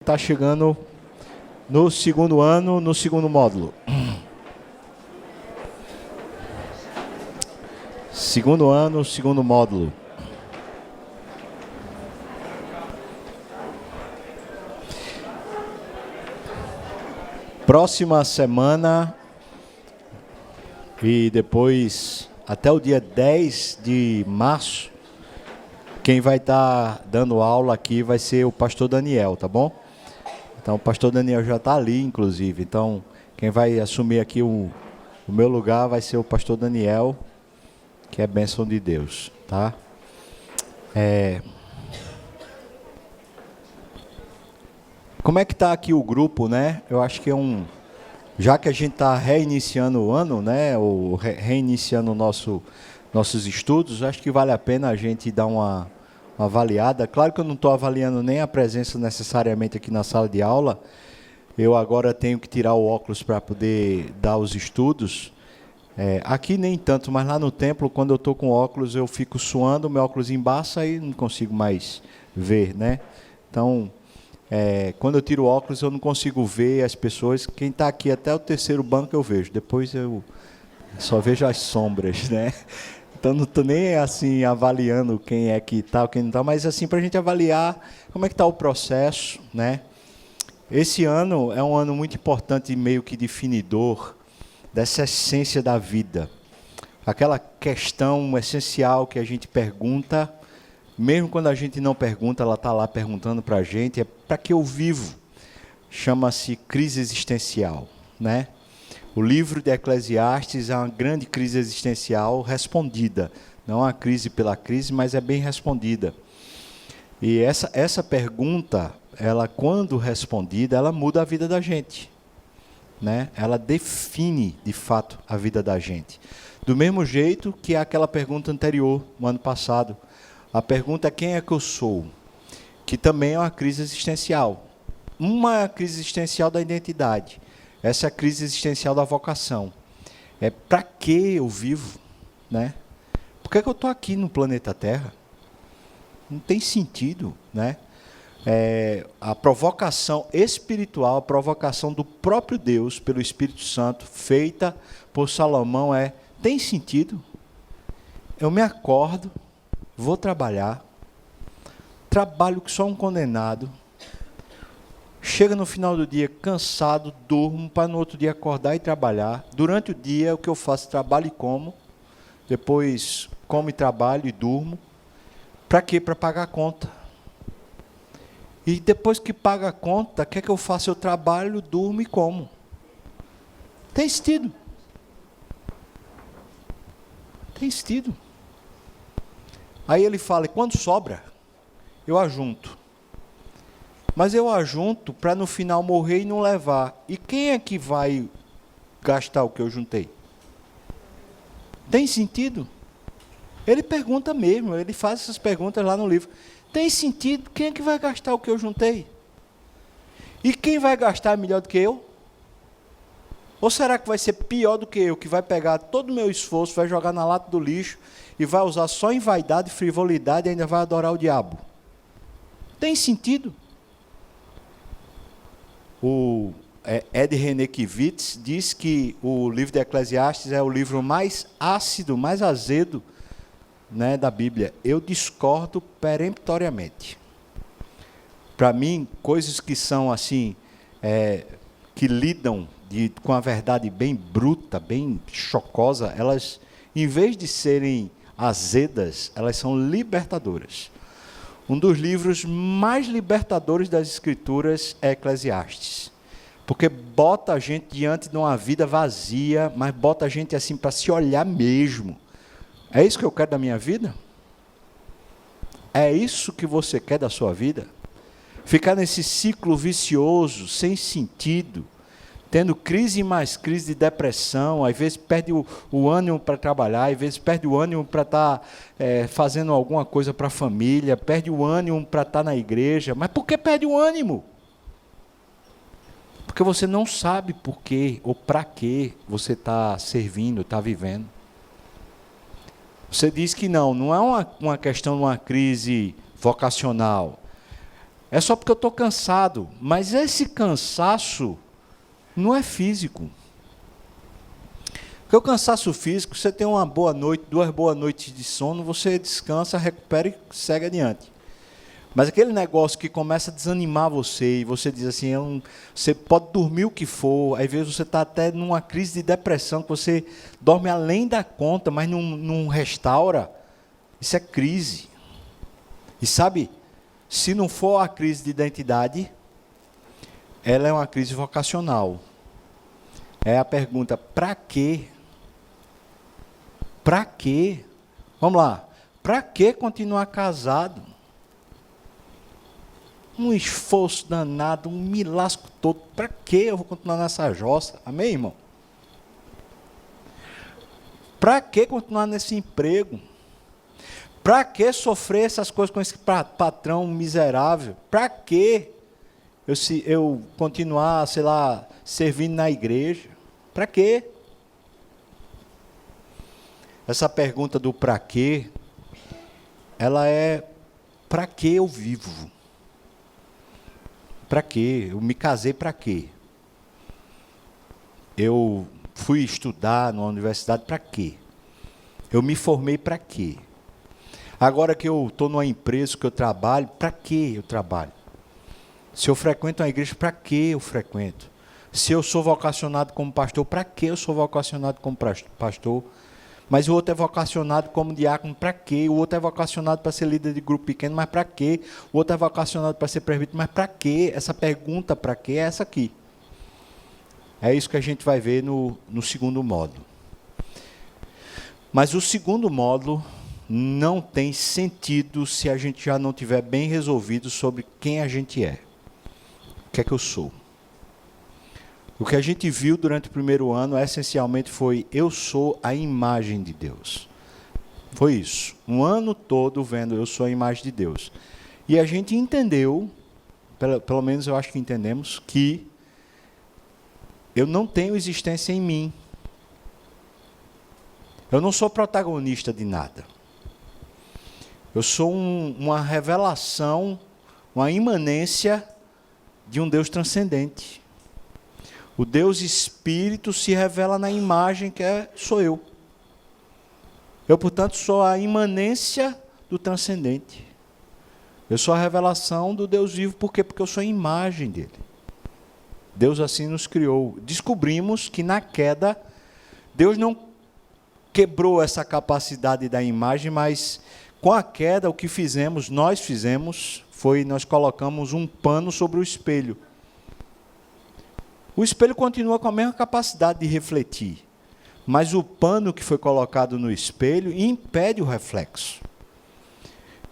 Está chegando no segundo ano, no segundo módulo. Segundo ano, segundo módulo. Próxima semana e depois até o dia 10 de março, quem vai estar dando aula aqui vai ser o pastor Daniel, tá bom? Então o pastor Daniel já está ali, inclusive. Então quem vai assumir aqui o meu lugar vai ser o pastor Daniel, que é bênção de Deus, tá? Como é que está aqui o grupo, né? Eu acho que já que a gente está reiniciando o ano, né? Ou reiniciando nossos estudos, acho que vale a pena a gente dar uma avaliada. Claro que eu não estou avaliando nem a presença necessariamente aqui na sala de aula. Eu agora tenho que tirar o óculos para poder dar os estudos. Aqui nem tanto, mas lá no templo, quando eu estou com óculos, eu fico suando, meu óculos embaça e não consigo mais ver, né? Então, quando eu tiro o óculos, eu não consigo ver as pessoas. Quem está aqui até o terceiro banco eu vejo, depois eu só vejo as sombras, né? Então não estou nem assim avaliando quem é que está, quem não está, mas assim para a gente avaliar como é que está o processo, né? Esse ano é um ano muito importante e meio que definidor dessa essência da vida. Aquela questão essencial que a gente pergunta, mesmo quando a gente não pergunta, ela está lá perguntando para a gente, é para que eu vivo? Chama-se crise existencial, né? O livro de Eclesiastes é uma grande crise existencial respondida. Não é uma crise pela crise, mas é bem respondida. E essa pergunta, ela quando respondida, ela muda a vida da gente, né? Ela define, de fato, a vida da gente. Do mesmo jeito que aquela pergunta anterior, no ano passado. A pergunta é quem é que eu sou? Que também é uma crise existencial. Uma crise existencial da identidade. Essa é a crise existencial da vocação. É para que eu vivo, né? Por que eu estou aqui no planeta Terra? Não tem sentido, né? A provocação espiritual, a provocação do próprio Deus, pelo Espírito Santo, feita por Salomão tem sentido? Eu me acordo, vou trabalhar, trabalho que só um condenado, chega no final do dia cansado, durmo, para no outro dia acordar e trabalhar. Durante o dia, o que eu faço? Trabalho e como. Depois, como e trabalho e durmo. Para quê? Para pagar a conta. E depois que paga a conta, o que é que eu faço? Eu trabalho, durmo e como. Tem sentido? Tem sentido. Aí ele fala, e quando sobra, eu ajunto. Mas eu ajunto para no final morrer e não levar. E quem é que vai gastar o que eu juntei? Tem sentido? Ele pergunta mesmo, ele faz essas perguntas lá no livro. Tem sentido? Quem é que vai gastar o que eu juntei? E quem vai gastar melhor do que eu? Ou será que vai ser pior do que eu, que vai pegar todo o meu esforço, vai jogar na lata do lixo e vai usar só em vaidade, frivolidade e ainda vai adorar o diabo? Tem sentido? O Ed Renekiewicz diz que o livro de Eclesiastes é o livro mais ácido, mais azedo, né, da Bíblia. Eu discordo peremptoriamente. Para mim, coisas que são assim, que lidam com a verdade bem bruta, bem chocosa, elas, em vez de serem azedas, elas são libertadoras. Um dos livros mais libertadores das Escrituras é Eclesiastes. Porque bota a gente diante de uma vida vazia, mas bota a gente assim para se olhar mesmo. É isso que eu quero da minha vida? É isso que você quer da sua vida? Ficar nesse ciclo vicioso, sem sentido, tendo crise e mais crise de depressão, às vezes perde o ânimo para trabalhar, às vezes perde o ânimo para estar fazendo alguma coisa para a família, perde o ânimo para estar na igreja. Mas por que perde o ânimo? Porque você não sabe por quê ou para que você está servindo, está vivendo. Você diz que não é uma questão de uma crise vocacional. É só porque eu estou cansado. Mas esse cansaço não é físico. Porque o cansaço físico, você tem uma boa noite, 2 boas noites de sono, você descansa, recupera e segue adiante. Mas aquele negócio que começa a desanimar você, e você diz assim, você pode dormir o que for, às vezes você está até numa crise de depressão, que você dorme além da conta, mas não restaura, isso é crise. E sabe, se não for a crise de identidade, ela é uma crise vocacional. É a pergunta, para quê? Para quê? Vamos lá, para que continuar casado? Um esforço danado, um me lasco todo. Para que eu vou continuar nessa jossa? Amém, irmão? Para que continuar nesse emprego? Para que sofrer essas coisas com esse patrão miserável? Para que eu continuar, sei lá, servindo na igreja? Para quê? Essa pergunta do para quê, ela é, para que eu vivo? Para quê? Eu me casei para quê? Eu fui estudar numa universidade para quê? Eu me formei para quê? Agora que eu estou numa empresa que eu trabalho, para que eu trabalho? Se eu frequento uma igreja, para que eu frequento? Se eu sou vocacionado como pastor, para que eu sou vocacionado como pastor? Mas o outro é vocacionado como diácono, para quê? O outro é vocacionado para ser líder de grupo pequeno, mas para quê? O outro é vocacionado para ser presbítero, mas para quê? Essa pergunta, para quê, é essa aqui. É isso que a gente vai ver no segundo módulo. Mas o segundo módulo não tem sentido se a gente já não tiver bem resolvido sobre quem a gente é. O que é que eu sou? O que a gente viu durante o primeiro ano, essencialmente, foi eu sou a imagem de Deus. Foi isso. Um ano todo vendo eu sou a imagem de Deus. E a gente entendeu, pelo menos eu acho que entendemos, que eu não tenho existência em mim. Eu não sou protagonista de nada. Eu sou uma revelação, uma imanência de um Deus transcendente. O Deus Espírito se revela na imagem que sou eu. Eu, portanto, sou a imanência do transcendente. Eu sou a revelação do Deus vivo. Por quê? Porque eu sou a imagem dele. Deus assim nos criou. Descobrimos que na queda, Deus não quebrou essa capacidade da imagem, mas com a queda o que nós fizemos, foi nós colocamos um pano sobre o espelho. O espelho continua com a mesma capacidade de refletir, mas o pano que foi colocado no espelho impede o reflexo.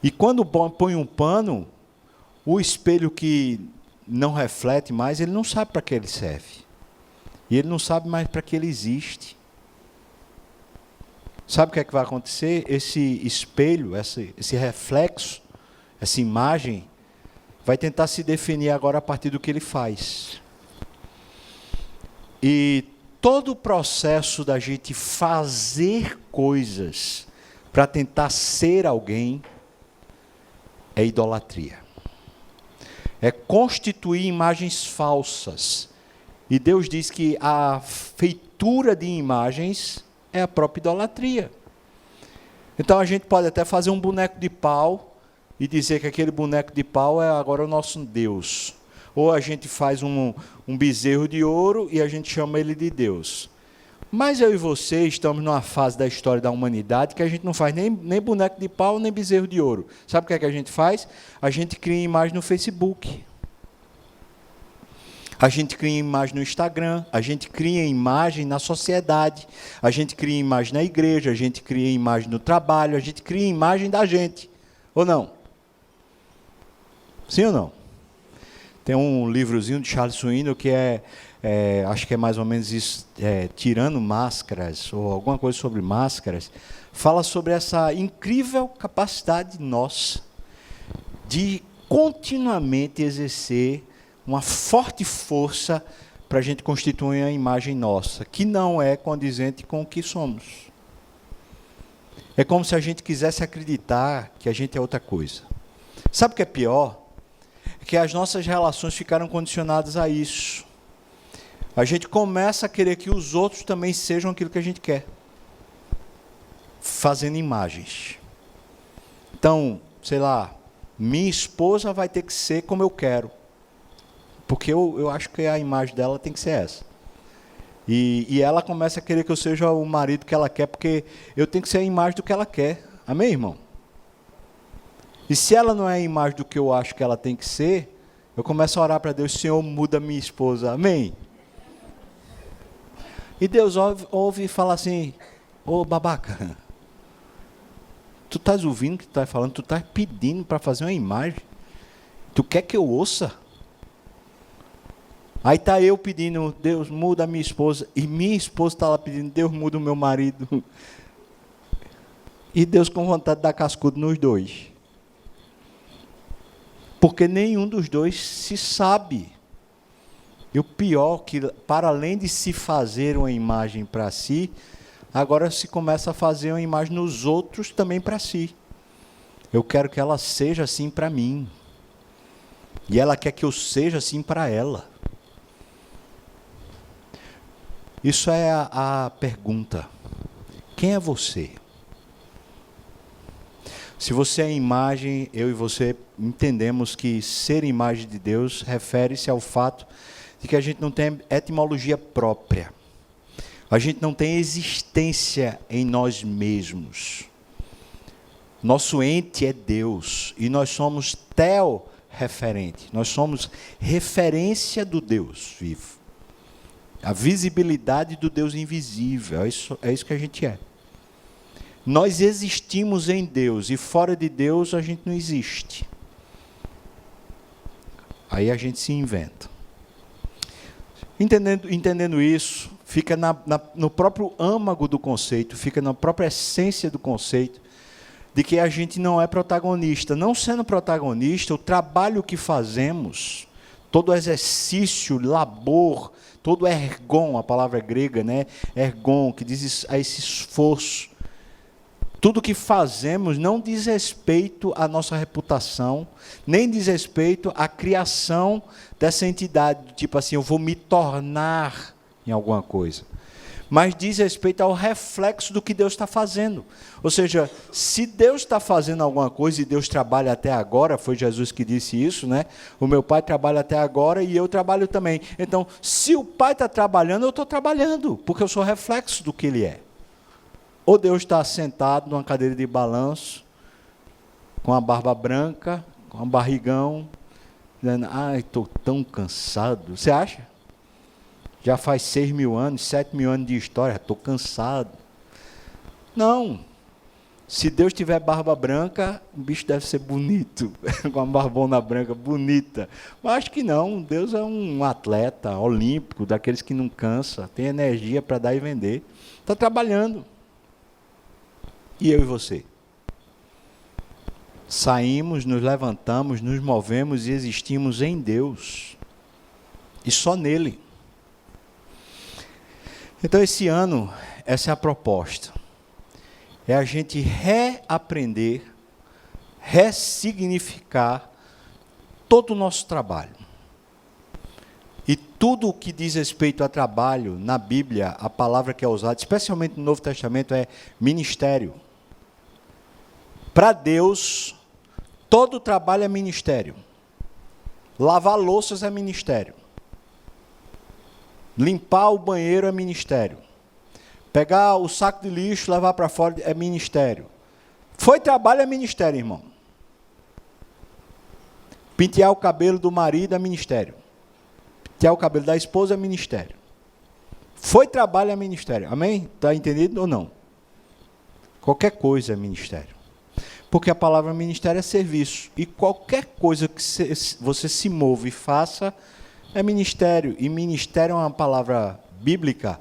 E quando põe um pano, o espelho que não reflete mais, ele não sabe para que ele serve. E ele não sabe mais para que ele existe. Sabe o que é que vai acontecer? Esse espelho, esse reflexo, essa imagem, vai tentar se definir agora a partir do que ele faz. E todo o processo da gente fazer coisas para tentar ser alguém é idolatria. É constituir imagens falsas. E Deus diz que a feitura de imagens é a própria idolatria. Então a gente pode até fazer um boneco de pau e dizer que aquele boneco de pau é agora o nosso Deus. Ou a gente faz um bezerro de ouro e a gente chama ele de Deus. Mas eu e você estamos numa fase da história da humanidade que a gente não faz nem boneco de pau, nem bezerro de ouro. Sabe o que é que a gente faz? A gente cria imagem no Facebook. A gente cria imagem no Instagram, a gente cria imagem na sociedade, a gente cria imagem na igreja, a gente cria imagem no trabalho, a gente cria imagem da gente. Ou não? Sim ou não? Tem um livrozinho de Charles Swindoll que acho que é mais ou menos isso, Tirando Máscaras, ou alguma coisa sobre máscaras, fala sobre essa incrível capacidade nossa de continuamente exercer uma forte força para a gente constituir uma imagem nossa, que não é condizente com o que somos. É como se a gente quisesse acreditar que a gente é outra coisa. Sabe o que é pior? É que as nossas relações ficaram condicionadas a isso. A gente começa a querer que os outros também sejam aquilo que a gente quer, fazendo imagens. Então, sei lá, minha esposa vai ter que ser como eu quero, porque eu acho que a imagem dela tem que ser essa. E ela começa a querer que eu seja o marido que ela quer, porque eu tenho que ser a imagem do que ela quer. Amém, irmão? E se ela não é a imagem do que eu acho que ela tem que ser, eu começo a orar para Deus: Senhor, muda minha esposa. Amém? E Deus ouve e fala assim: ô babaca, tu estás ouvindo o que tu estás falando? Tu estás pedindo para fazer uma imagem? Tu quer que eu ouça? Aí está eu pedindo: Deus, muda a minha esposa. E minha esposa está lá pedindo: Deus, muda o meu marido. E Deus com vontade de dar cascudo nos dois. Porque nenhum dos dois se sabe. E o pior, que para além de se fazer uma imagem para si, agora se começa a fazer uma imagem nos outros também para si. Eu quero que ela seja assim para mim. E ela quer que eu seja assim para ela. Isso é a pergunta. Quem é você? Se você é imagem, eu e você entendemos que ser imagem de Deus refere-se ao fato de que a gente não tem etimologia própria. A gente não tem existência em nós mesmos. Nosso ente é Deus e nós somos teo-referente. Nós somos referência do Deus vivo. A visibilidade do Deus invisível. É isso que a gente é. Nós existimos em Deus e fora de Deus a gente não existe. Aí a gente se inventa. Entendendo isso, fica no próprio âmago do conceito, fica na própria essência do conceito, de que a gente não é protagonista. Não sendo protagonista, o trabalho que fazemos, todo exercício, labor, todo ergon, a palavra grega, né? Ergon, que diz a esse esforço. Tudo que fazemos não diz respeito à nossa reputação, nem diz respeito à criação dessa entidade, tipo assim, eu vou me tornar em alguma coisa. Mas diz respeito ao reflexo do que Deus está fazendo. Ou seja, se Deus está fazendo alguma coisa e Deus trabalha até agora, foi Jesus que disse isso, né? O meu Pai trabalha até agora e eu trabalho também. Então, se o Pai está trabalhando, eu estou trabalhando, porque eu sou reflexo do que Ele é. Ou Deus está sentado numa cadeira de balanço, com a barba branca, com um barrigão, dizendo: ai, estou tão cansado. Você acha? Já faz 6.000 anos, 7.000 anos de história, estou cansado. Não. Se Deus tiver barba branca, o bicho deve ser bonito, com a barbona branca bonita. Mas acho que não. Deus é um atleta olímpico, daqueles que não cansa, tem energia para dar e vender. Está trabalhando. E eu e você? Saímos, nos levantamos, nos movemos e existimos em Deus. E só nele. Então, esse ano, essa é a proposta. É a gente reaprender, ressignificar todo o nosso trabalho. E tudo o que diz respeito a trabalho, na Bíblia, a palavra que é usada, especialmente no Novo Testamento, é ministério. Para Deus, todo trabalho é ministério. Lavar louças é ministério. Limpar o banheiro é ministério. Pegar o saco de lixo, levar para fora é ministério. Foi trabalho é ministério, irmão. Pentear o cabelo do marido é ministério. Pentear o cabelo da esposa é ministério. Foi trabalho é ministério. Amém? Está entendido ou não? Qualquer coisa é ministério. Porque a palavra ministério é serviço. E qualquer coisa que você se move e faça é ministério. E ministério é uma palavra bíblica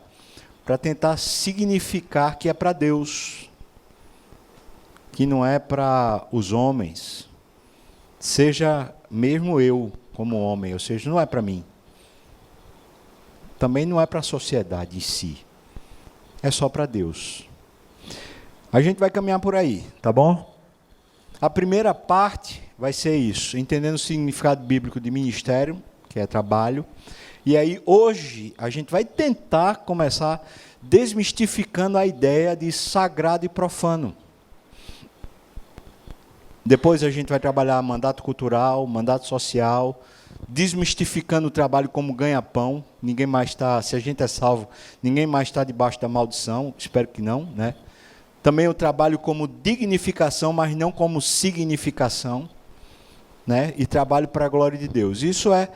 para tentar significar que é para Deus. Que não é para os homens. Seja mesmo eu como homem, ou seja, não é para mim. Também não é para a sociedade em si. É só para Deus. A gente vai caminhar por aí, tá bom? A primeira parte vai ser isso, entendendo o significado bíblico de ministério, que é trabalho. E aí, hoje, a gente vai tentar começar desmistificando a ideia de sagrado e profano. Depois a gente vai trabalhar mandato cultural, mandato social, desmistificando o trabalho como ganha-pão. Ninguém mais está, se a gente é salvo, ninguém mais está debaixo da maldição, espero que não, né? Também o trabalho como dignificação, mas não como significação, né? E trabalho para a glória de Deus. Isso é a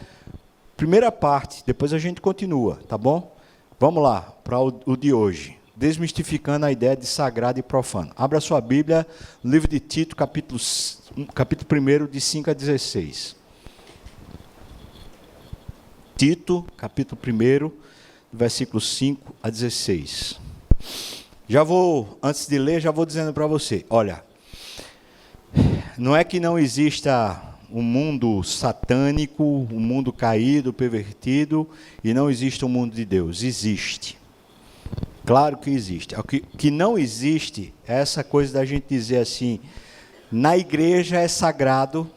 primeira parte, depois a gente continua, tá bom? Vamos lá, para o de hoje. Desmistificando a ideia de sagrado e profano. Abra sua Bíblia, livro de Tito, capítulo 1, de 5 a 16. Tito, capítulo 1, versículos 5 a 16. Já vou, antes de ler, já vou dizendo para você, olha, não é que não exista um mundo satânico, um mundo caído, pervertido, e não existe um mundo de Deus. Existe. Claro que existe. O que não existe é essa coisa da gente dizer assim, na igreja é sagrado,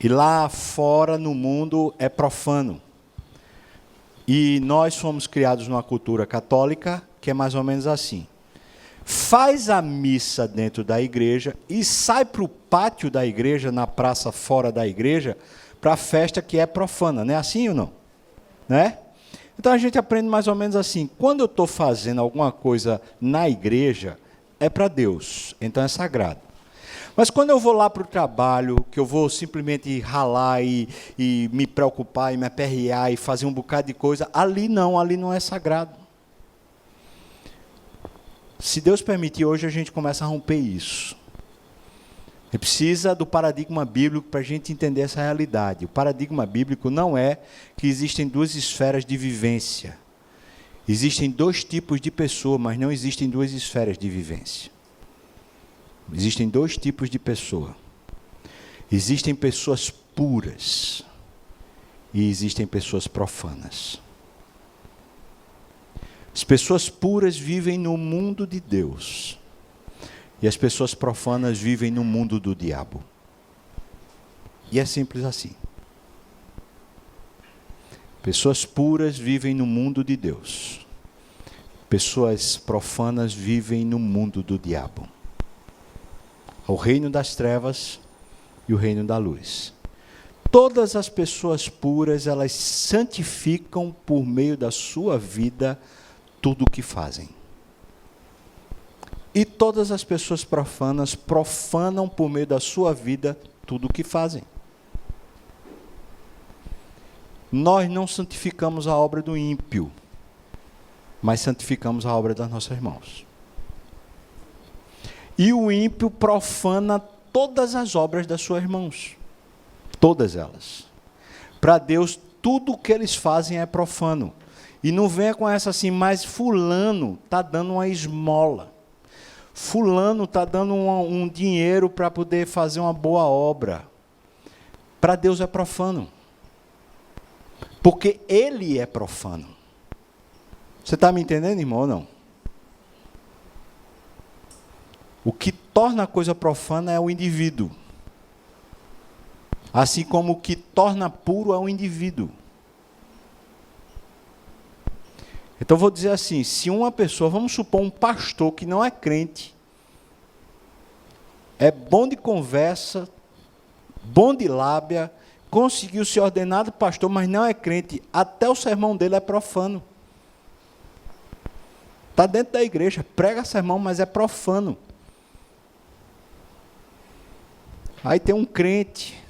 e lá fora no mundo é profano. E nós fomos criados numa cultura católica que é mais ou menos assim. Faz a missa dentro da igreja e sai para o pátio da igreja, na praça fora da igreja, para a festa que é profana. Não é assim ou não? Né? Então a gente aprende mais ou menos assim. Quando eu estou fazendo alguma coisa na igreja, é para Deus. Então é sagrado. Mas quando eu vou lá para o trabalho, que eu vou simplesmente ralar e me preocupar e me aperrear e fazer um bocado de coisa, ali não é sagrado. Se Deus permitir, hoje a gente começa a romper isso. E precisa do paradigma bíblico para a gente entender essa realidade. O paradigma bíblico não é que existem duas esferas de vivência. Existem dois tipos de pessoa, mas não existem duas esferas de vivência. Existem dois tipos de pessoa. Existem pessoas puras e existem pessoas profanas. As pessoas puras vivem no mundo de Deus. E as pessoas profanas vivem no mundo do diabo. E é simples assim. Pessoas puras vivem no mundo de Deus. Pessoas profanas vivem no mundo do diabo. O reino das trevas e o reino da luz. Todas as pessoas puras, elas santificam por meio da sua vida tudo o que fazem. E todas as pessoas profanas profanam por meio da sua vida tudo o que fazem. Nós não santificamos a obra do ímpio, mas santificamos a obra das nossas mãos. E o ímpio profana todas as obras das suas mãos. Todas elas. Para Deus, tudo o que eles fazem é profano. E não venha com essa assim, mas fulano está dando uma esmola. Fulano está dando um dinheiro para poder fazer uma boa obra. Para Deus é profano. Porque Ele é profano. Você está me entendendo, irmão, ou não? O que torna a coisa profana é o indivíduo. Assim como o que torna puro é o indivíduo. Então, vou dizer assim, se uma pessoa, vamos supor um pastor que não é crente, é bom de conversa, bom de lábia, conseguiu ser ordenado pastor, mas não é crente, até o sermão dele é profano. Está dentro da igreja, prega sermão, mas é profano. Aí tem um crente,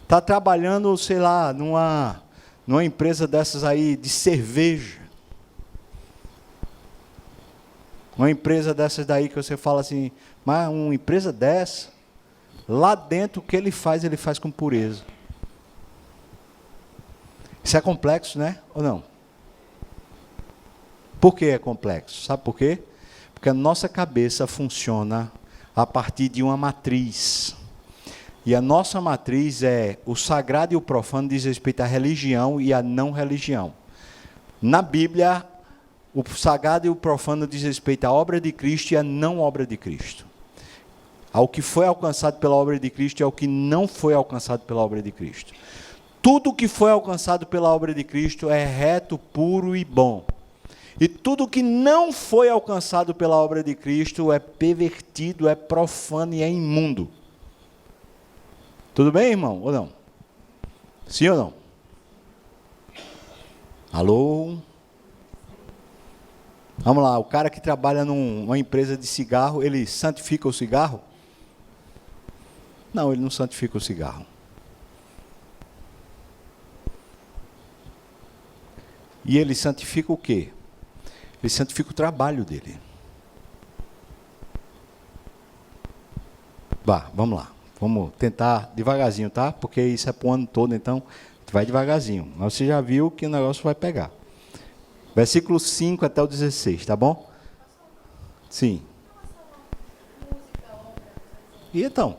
está trabalhando, sei lá, numa empresa dessas aí de cerveja. Uma empresa dessas daí que você fala assim, mas uma empresa dessa, lá dentro o que ele faz com pureza. Isso é complexo, né? Ou não? Por que é complexo? Sabe por quê? Porque a nossa cabeça funciona a partir de uma matriz. E a nossa matriz é o sagrado e o profano diz respeito à religião e à não religião. Na Bíblia, o sagrado e o profano diz respeito à obra de Cristo e à não obra de Cristo. ao que foi alcançado pela obra de Cristo e ao que não foi alcançado pela obra de Cristo. Tudo que foi alcançado pela obra de Cristo é reto, puro e bom. E tudo que não foi alcançado pela obra de Cristo é pervertido, é profano e é imundo. Tudo bem, irmão? Ou não? Sim ou não? Alô? Vamos lá, o cara que trabalha numa empresa de cigarro, ele santifica o cigarro? Não, ele não santifica o cigarro. E ele santifica o quê? Ele santifica o trabalho dele. Vamos lá. Vamos tentar devagarzinho, tá? Porque isso é para o ano todo, então vai devagarzinho. Mas você já viu que o negócio vai pegar. Versículo 5 até o 16, tá bom? Sim. E então?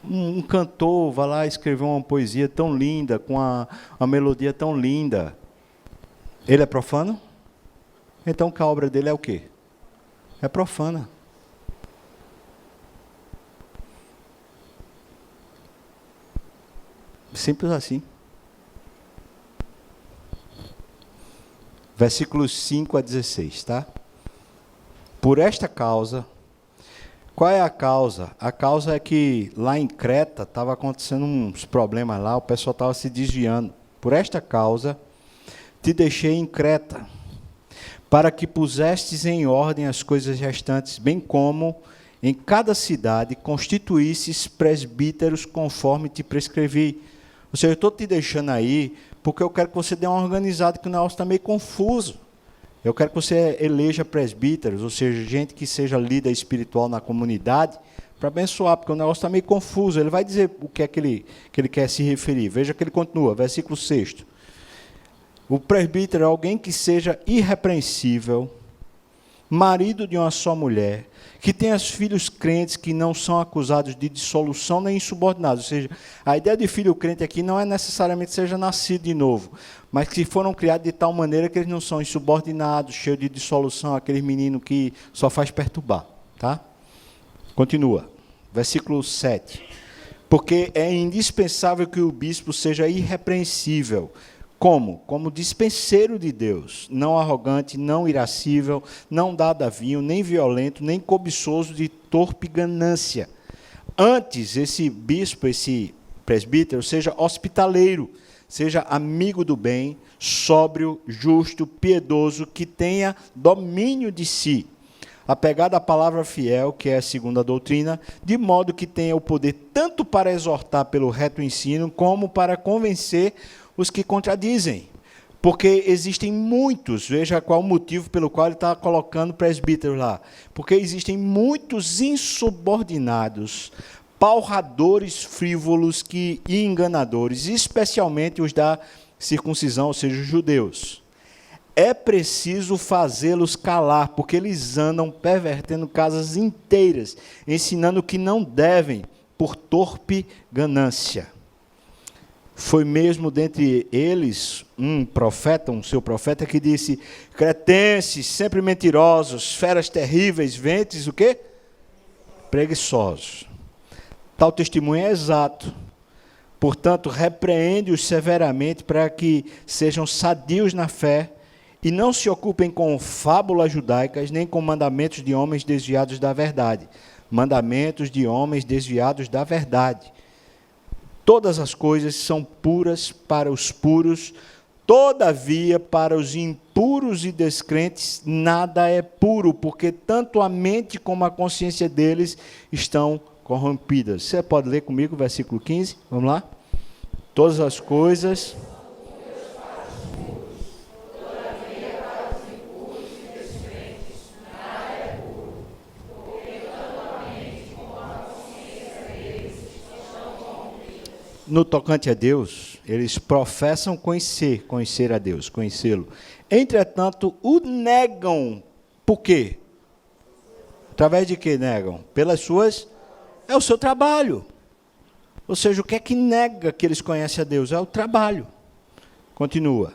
Um cantor vai lá escrever uma poesia tão linda, com uma melodia tão linda. Ele é profano? Então que a obra dele é o quê? É profana. Simples assim. Versículos 5 a 16, tá? Por esta causa. Qual é a causa? A causa é que lá em Creta estava acontecendo uns problemas lá, o pessoal estava se desviando. Por esta causa, te deixei em Creta, para que pusestes em ordem as coisas restantes, bem como em cada cidade constituísses presbíteros conforme te prescrevi. Ou seja, eu estou te deixando aí porque eu quero que você dê uma organizada, que o negócio está meio confuso. Eu quero que você eleja presbíteros, ou seja, gente que seja líder espiritual na comunidade, para abençoar, porque o negócio está meio confuso. Ele vai dizer o que é que ele quer se referir. Veja que ele continua, versículo 6. O presbítero é alguém que seja irrepreensível, marido de uma só mulher, que tenha filhos crentes que não são acusados de dissolução nem insubordinados. Ou seja, a ideia de filho crente aqui não é necessariamente que seja nascido de novo, mas que foram criados de tal maneira que eles não são insubordinados, cheios de dissolução, aqueles meninos que só faz perturbar. Tá? Continua, versículo 7. Porque é indispensável que o bispo seja irrepreensível. Como? Como dispenseiro de Deus, não arrogante, não irascível, não dado a vinho, nem violento, nem cobiçoso de torpe ganância. Antes, esse bispo, esse presbítero, seja hospitaleiro, seja amigo do bem, sóbrio, justo, piedoso, que tenha domínio de si, apegado à palavra fiel, que é segundo a doutrina, de modo que tenha o poder tanto para exortar pelo reto ensino, como para convencer os que contradizem. Porque existem muitos, veja qual o motivo pelo qual ele está colocando presbíteros lá. Porque existem muitos insubordinados, palradores frívolos e enganadores, especialmente os da circuncisão, ou seja, os judeus. É preciso fazê-los calar, porque eles andam pervertendo casas inteiras, ensinando o que não devem, por torpe ganância. Foi mesmo dentre eles um seu profeta, que disse: cretenses, sempre mentirosos, feras terríveis, ventres, o quê? Preguiçosos. Tal testemunho é exato. Portanto, repreende-os severamente para que sejam sadios na fé e não se ocupem com fábulas judaicas, nem com mandamentos de homens desviados da verdade. Mandamentos de homens desviados da verdade. Todas as coisas são puras para os puros, todavia, para os impuros e descrentes, nada é puro, porque tanto a mente como a consciência deles estão corrompidas. Você pode ler comigo o versículo 15? Vamos lá? Todas as coisas... No tocante a Deus, eles professam conhecer a Deus, conhecê-lo. Entretanto, o negam. Por quê? Através de que negam? Pelas suas... É o seu trabalho. Ou seja, o que é que nega que eles conhecem a Deus? É o trabalho. Continua.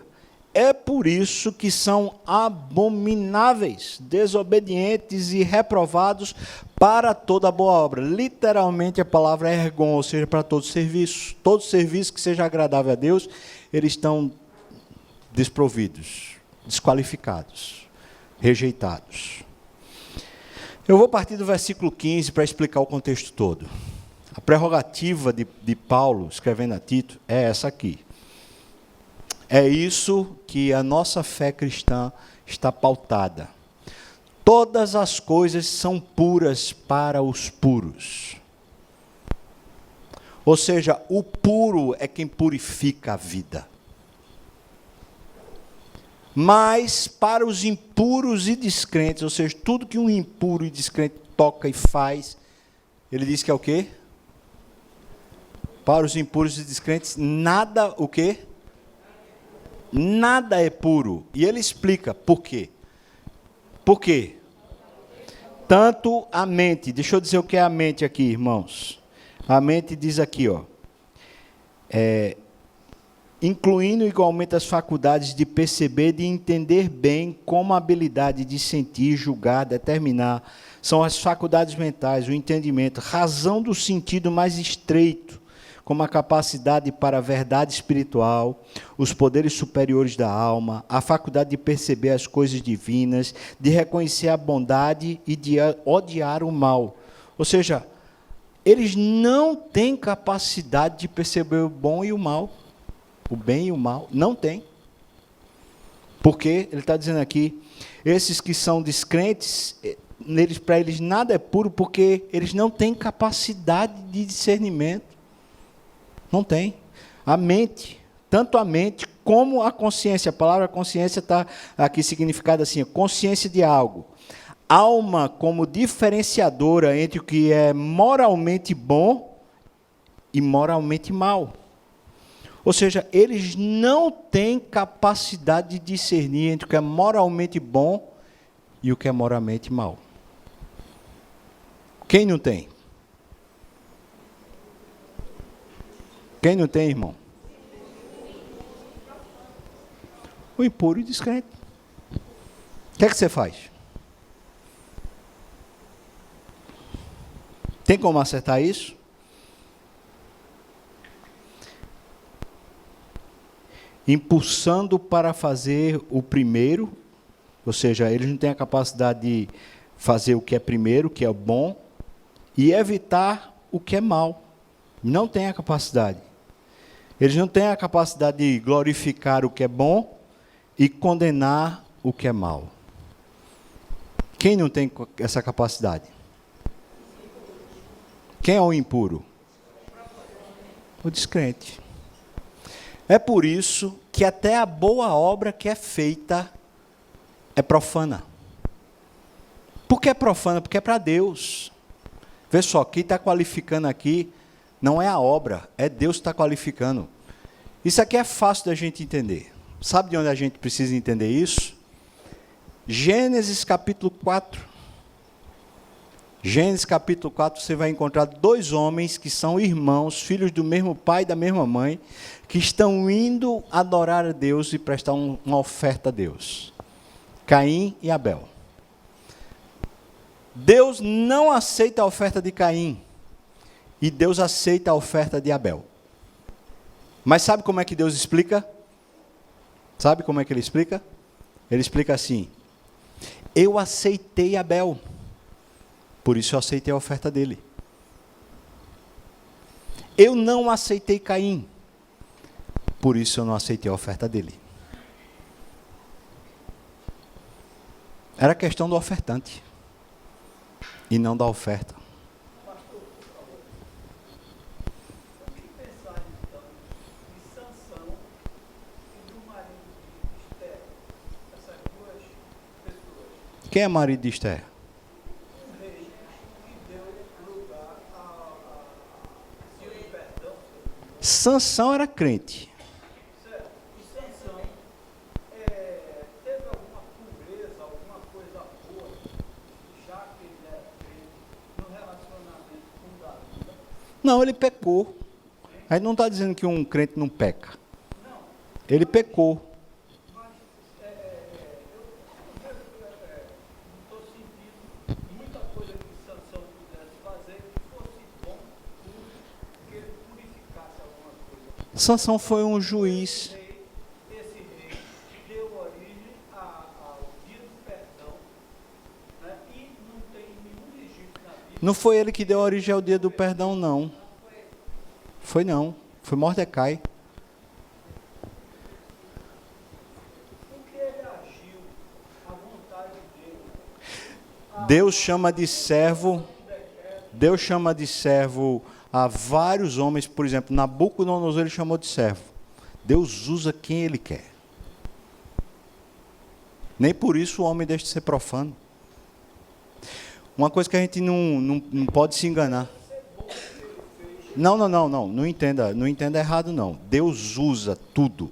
É por isso que são abomináveis, desobedientes e reprovados para toda boa obra. Literalmente a palavra é ergon, ou seja, para todo serviço. Todo serviço que seja agradável a Deus, eles estão desprovidos, desqualificados, rejeitados. Eu vou partir do versículo 15 para explicar o contexto todo. A prerrogativa de Paulo, escrevendo a Tito, é essa aqui. É isso que a nossa fé cristã está pautada. Todas as coisas são puras para os puros. Ou seja, o puro é quem purifica a vida. Mas para os impuros e descrentes, ou seja, tudo que um impuro e descrente toca e faz, ele diz que é o quê? Para os impuros e descrentes, nada o quê? Nada é puro. E ele explica por quê. Por quê? Tanto a mente, deixa eu dizer o que é a mente aqui, irmãos. A mente diz aqui, ó, incluindo igualmente as faculdades de perceber, de entender bem, como a habilidade de sentir, julgar, determinar, são as faculdades mentais, o entendimento, razão do sentido mais estreito, como a capacidade para a verdade espiritual, os poderes superiores da alma, a faculdade de perceber as coisas divinas, de reconhecer a bondade e de odiar o mal. Ou seja, eles não têm capacidade de perceber o bom e o mal, o bem e o mal, não tem. Porque, ele está dizendo aqui, esses que são descrentes, para eles nada é puro, porque eles não têm capacidade de discernimento. Não tem. A mente, tanto a mente como a consciência. A palavra consciência está aqui significada assim, consciência de algo. Alma como diferenciadora entre o que é moralmente bom e moralmente mal. Ou seja, eles não têm capacidade de discernir entre o que é moralmente bom e o que é moralmente mal. Quem não tem? Quem não tem, irmão? O impuro e descrente. O que é que você faz? Tem como acertar isso? Impulsando para fazer o primeiro, ou seja, eles não têm a capacidade de fazer o que é primeiro, o que é bom, e evitar o que é mal. Não tem a capacidade. Eles não têm a capacidade de glorificar o que é bom e condenar o que é mal. Quem não tem essa capacidade? Quem é o impuro? O descrente. É por isso que até a boa obra que é feita é profana. Por que é profana? Porque é para Deus. Vê só, quem está qualificando aqui não é a obra, é Deus que está qualificando. Isso aqui é fácil da gente entender. Sabe de onde a gente precisa entender isso? Gênesis capítulo 4. Gênesis capítulo 4, você vai encontrar dois homens que são irmãos, filhos do mesmo pai e da mesma mãe, que estão indo adorar a Deus e prestar uma oferta a Deus. Caim e Abel. Deus não aceita a oferta de Caim. E Deus aceita a oferta de Abel. Mas sabe como é que Deus explica? Sabe como é que ele explica? Ele explica assim: eu aceitei Abel, por isso eu aceitei a oferta dele. Eu não aceitei Caim, por isso eu não aceitei a oferta dele. Era questão do ofertante, e não da oferta. Quem é marido de Esther? Sansão era crente. E Sansão teve alguma pureza, alguma coisa boa, já que ele era crente, no relacionamento com Davi? Não, ele pecou. A gente não está dizendo que um crente não peca. Ele pecou. Mas Sansão foi um juiz. Esse rei deu origem ao dia do perdão, né? E não tem nenhum registro na Bíblia. Não foi ele que deu origem ao dia do perdão, não. Foi não. Foi Mordecai. Porque ele agiu à vontade dele. Deus chama de servo. Deus chama de servo a vários homens, por exemplo, Nabucodonosor ele chamou de servo. Deus usa quem ele quer. Nem por isso o homem deixa de ser profano. Uma coisa que a gente não pode se enganar. Não entenda errado não. Deus usa tudo.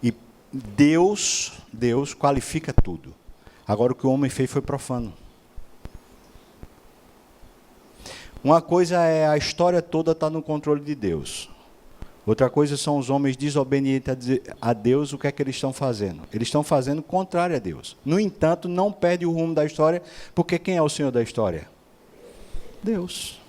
E Deus qualifica tudo. Agora o que o homem fez foi profano. Uma coisa é a história toda estar no controle de Deus. Outra coisa são os homens desobedientes a Deus, o que é que eles estão fazendo? Eles estão fazendo contrário a Deus. No entanto, não perde o rumo da história, porque quem é o Senhor da história? Deus.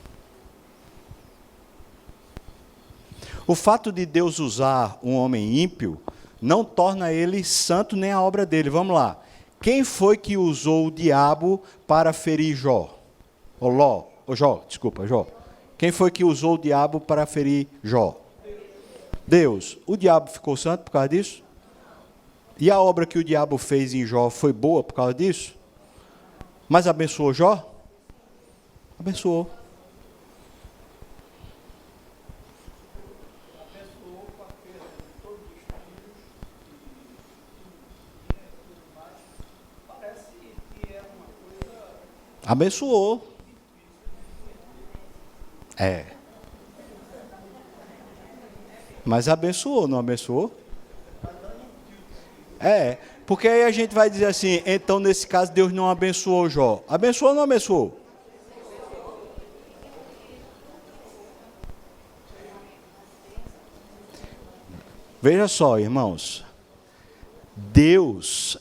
O fato de Deus usar um homem ímpio não torna ele santo nem a obra dele. Vamos lá. Quem foi que usou o diabo para ferir Jó? Jó. Quem foi que usou o diabo para ferir Jó? Deus. O diabo ficou santo por causa disso? E a obra que o diabo fez em Jó foi boa por causa disso? Mas abençoou Jó? Abençoou. Abençoou com a perda de todos os filhos e tudo mais. Parece que é uma coisa. Abençoou. Mas abençoou, não abençoou? Porque aí a gente vai dizer assim, então nesse caso Deus não abençoou Jó. Abençoou ou não abençoou? Veja só, irmãos. Deus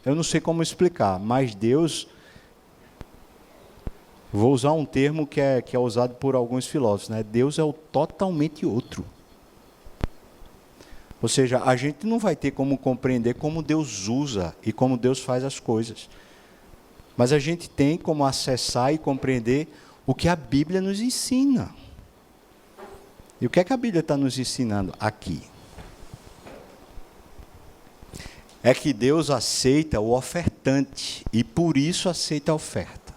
eu não sei como explicar, mas Deus, vou usar um termo que é usado por alguns filósofos, né? Deus é o totalmente outro. Ou seja, a gente não vai ter como compreender como Deus usa e como Deus faz as coisas. Mas a gente tem como acessar e compreender o que a Bíblia nos ensina. E o que é que a Bíblia está nos ensinando aqui? É que Deus aceita o ofertante e por isso aceita a oferta.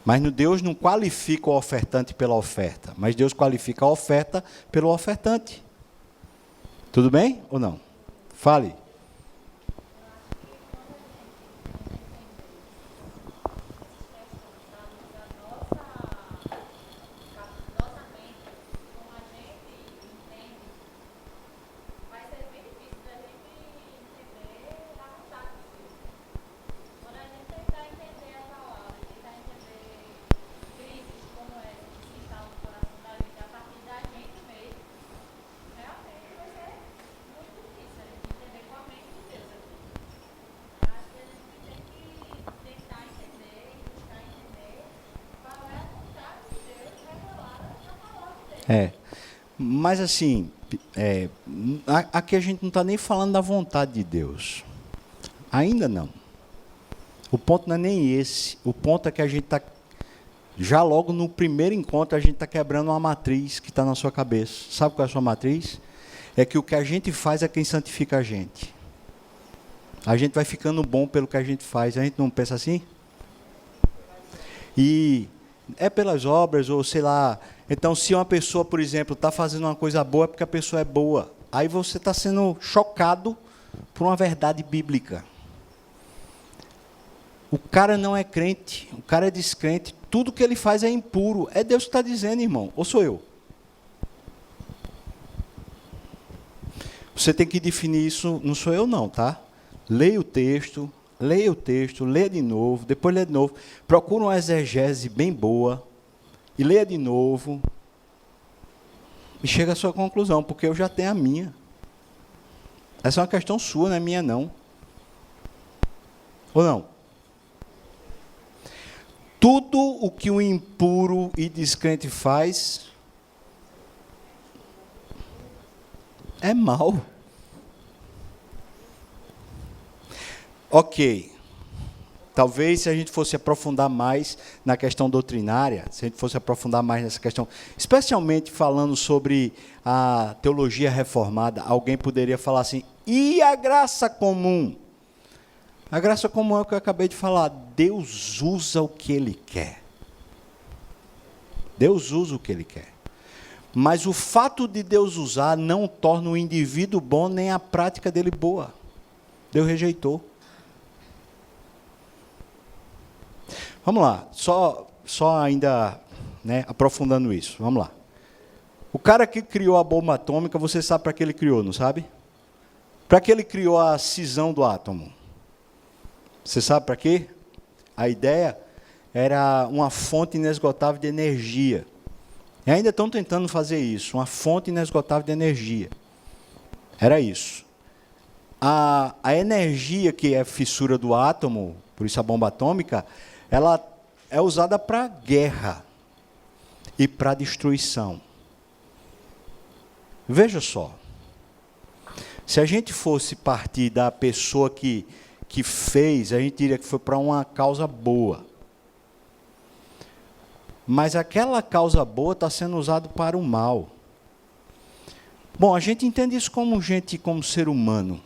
Mas Deus não qualifica o ofertante pela oferta, mas Deus qualifica a oferta pelo ofertante. Tudo bem ou não? Fale. Mas assim, aqui a gente não está nem falando da vontade de Deus. Ainda não. O ponto não é nem esse. O ponto é que a gente está, já logo no primeiro encontro, a gente está quebrando uma matriz que está na sua cabeça. Sabe qual é a sua matriz? É que o que a gente faz é quem santifica a gente. A gente vai ficando bom pelo que a gente faz. A gente não pensa assim? E é pelas obras, ou sei lá. Então, se uma pessoa, por exemplo, está fazendo uma coisa boa, é porque a pessoa é boa. Aí você está sendo chocado por uma verdade bíblica. O cara não é crente, o cara é descrente, tudo que ele faz é impuro. É Deus que está dizendo, irmão, ou sou eu? Você tem que definir isso, não sou eu não, tá? Leia o texto, leia de novo, depois leia de novo. Procura uma exegese bem boa e leia de novo. E chega à sua conclusão, porque eu já tenho a minha. Essa é uma questão sua, não é minha não. Ou não? Tudo o que o impuro e descrente faz é mal. Ok. Talvez se a gente fosse aprofundar mais na questão doutrinária, se a gente fosse aprofundar mais nessa questão, especialmente falando sobre a teologia reformada, alguém poderia falar assim, e a graça comum? A graça comum é o que eu acabei de falar. Deus usa o que Ele quer. Deus usa o que Ele quer. Mas o fato de Deus usar não torna o indivíduo bom, nem a prática dele boa. Deus rejeitou. Vamos lá, só ainda, né, aprofundando isso. Vamos lá. O cara que criou a bomba atômica, você sabe para que ele criou, não sabe? Para que ele criou a cisão do átomo? Você sabe para quê? A ideia era uma fonte inesgotável de energia. E ainda estão tentando fazer isso, uma fonte inesgotável de energia. Era isso. A energia que é a fissura do átomo, por isso a bomba atômica, ela é usada para guerra e para destruição. Veja só, se a gente fosse partir da pessoa que fez, a gente diria que foi para uma causa boa. Mas aquela causa boa está sendo usada para o mal. Bom, a gente entende isso como ser humano.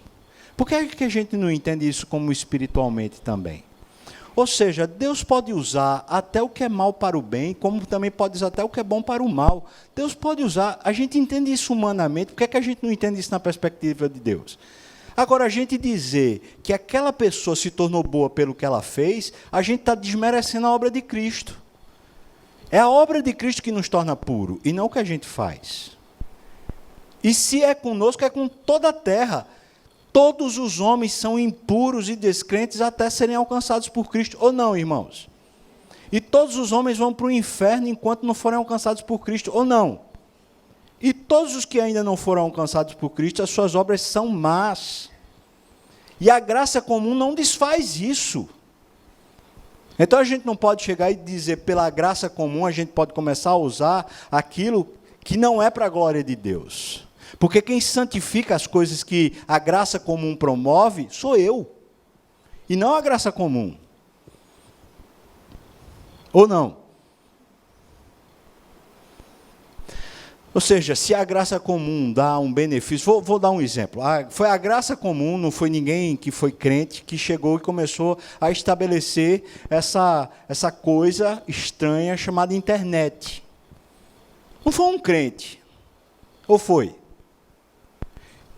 Por que é que a gente não entende isso como espiritualmente também? Ou seja, Deus pode usar até o que é mal para o bem, como também pode usar até o que é bom para o mal. Deus pode usar, a gente entende isso humanamente, por que é que a gente não entende isso na perspectiva de Deus? Agora, a gente dizer que aquela pessoa se tornou boa pelo que ela fez, a gente está desmerecendo a obra de Cristo. É a obra de Cristo que nos torna puro, e não o que a gente faz. E se é conosco, é com toda a terra. Todos os homens são impuros e descrentes até serem alcançados por Cristo, ou não, irmãos? E todos os homens vão para o inferno enquanto não forem alcançados por Cristo, ou não? E todos os que ainda não foram alcançados por Cristo, as suas obras são más. E a graça comum não desfaz isso. Então a gente não pode chegar e dizer, pela graça comum, a gente pode começar a usar aquilo que não é para a glória de Deus. Porque quem santifica as coisas que a graça comum promove, sou eu. E não a graça comum. Ou não? Ou seja, se a graça comum dá um benefício, vou dar um exemplo. Foi a graça comum, não foi ninguém que foi crente, que chegou e começou a estabelecer essa coisa estranha chamada internet. Não foi um crente. Ou foi?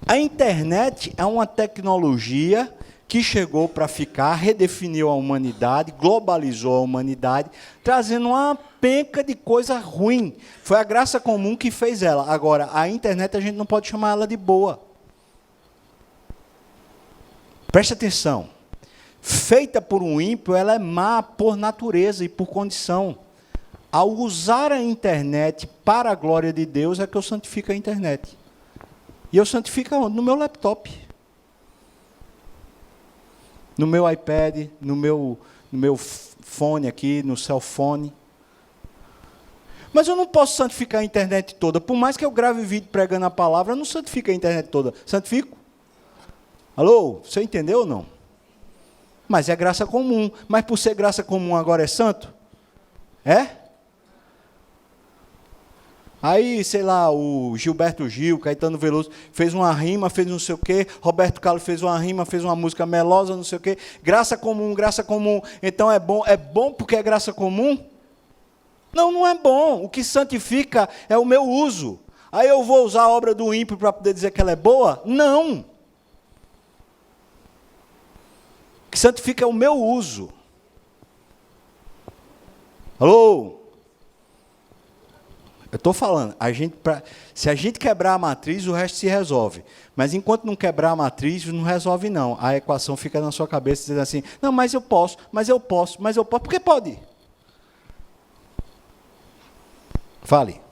A internet é uma tecnologia que chegou para ficar, redefiniu a humanidade, globalizou a humanidade, trazendo uma penca de coisa ruim. Foi a graça comum que fez ela. Agora, a internet a gente não pode chamar ela de boa. Preste atenção. Feita por um ímpio, ela é má por natureza e por condição. Ao usar a internet para a glória de Deus, é que eu santifico a internet. E eu santifico onde? No meu laptop. No meu iPad, no meu fone aqui, no cell phone. Mas eu não posso santificar a internet toda. Por mais que eu grave vídeo pregando a palavra, eu não santifico a internet toda. Santifico? Alô? Você entendeu ou não? Mas é graça comum. Mas por ser graça comum agora é santo? É? Aí, sei lá, o Gilberto Gil, Caetano Veloso, fez uma rima, fez não sei o quê, Roberto Carlos fez uma rima, fez uma música melosa, não sei o quê, graça comum, então é bom porque é graça comum? Não, não é bom, o que santifica é o meu uso. Aí eu vou usar a obra do ímpio para poder dizer que ela é boa? Não. O que santifica é o meu uso. Alô? Eu estou falando, se a gente quebrar a matriz, o resto se resolve. Mas enquanto não quebrar a matriz, não resolve não. A equação fica na sua cabeça dizendo assim, não, mas eu posso. Por que pode? Fale.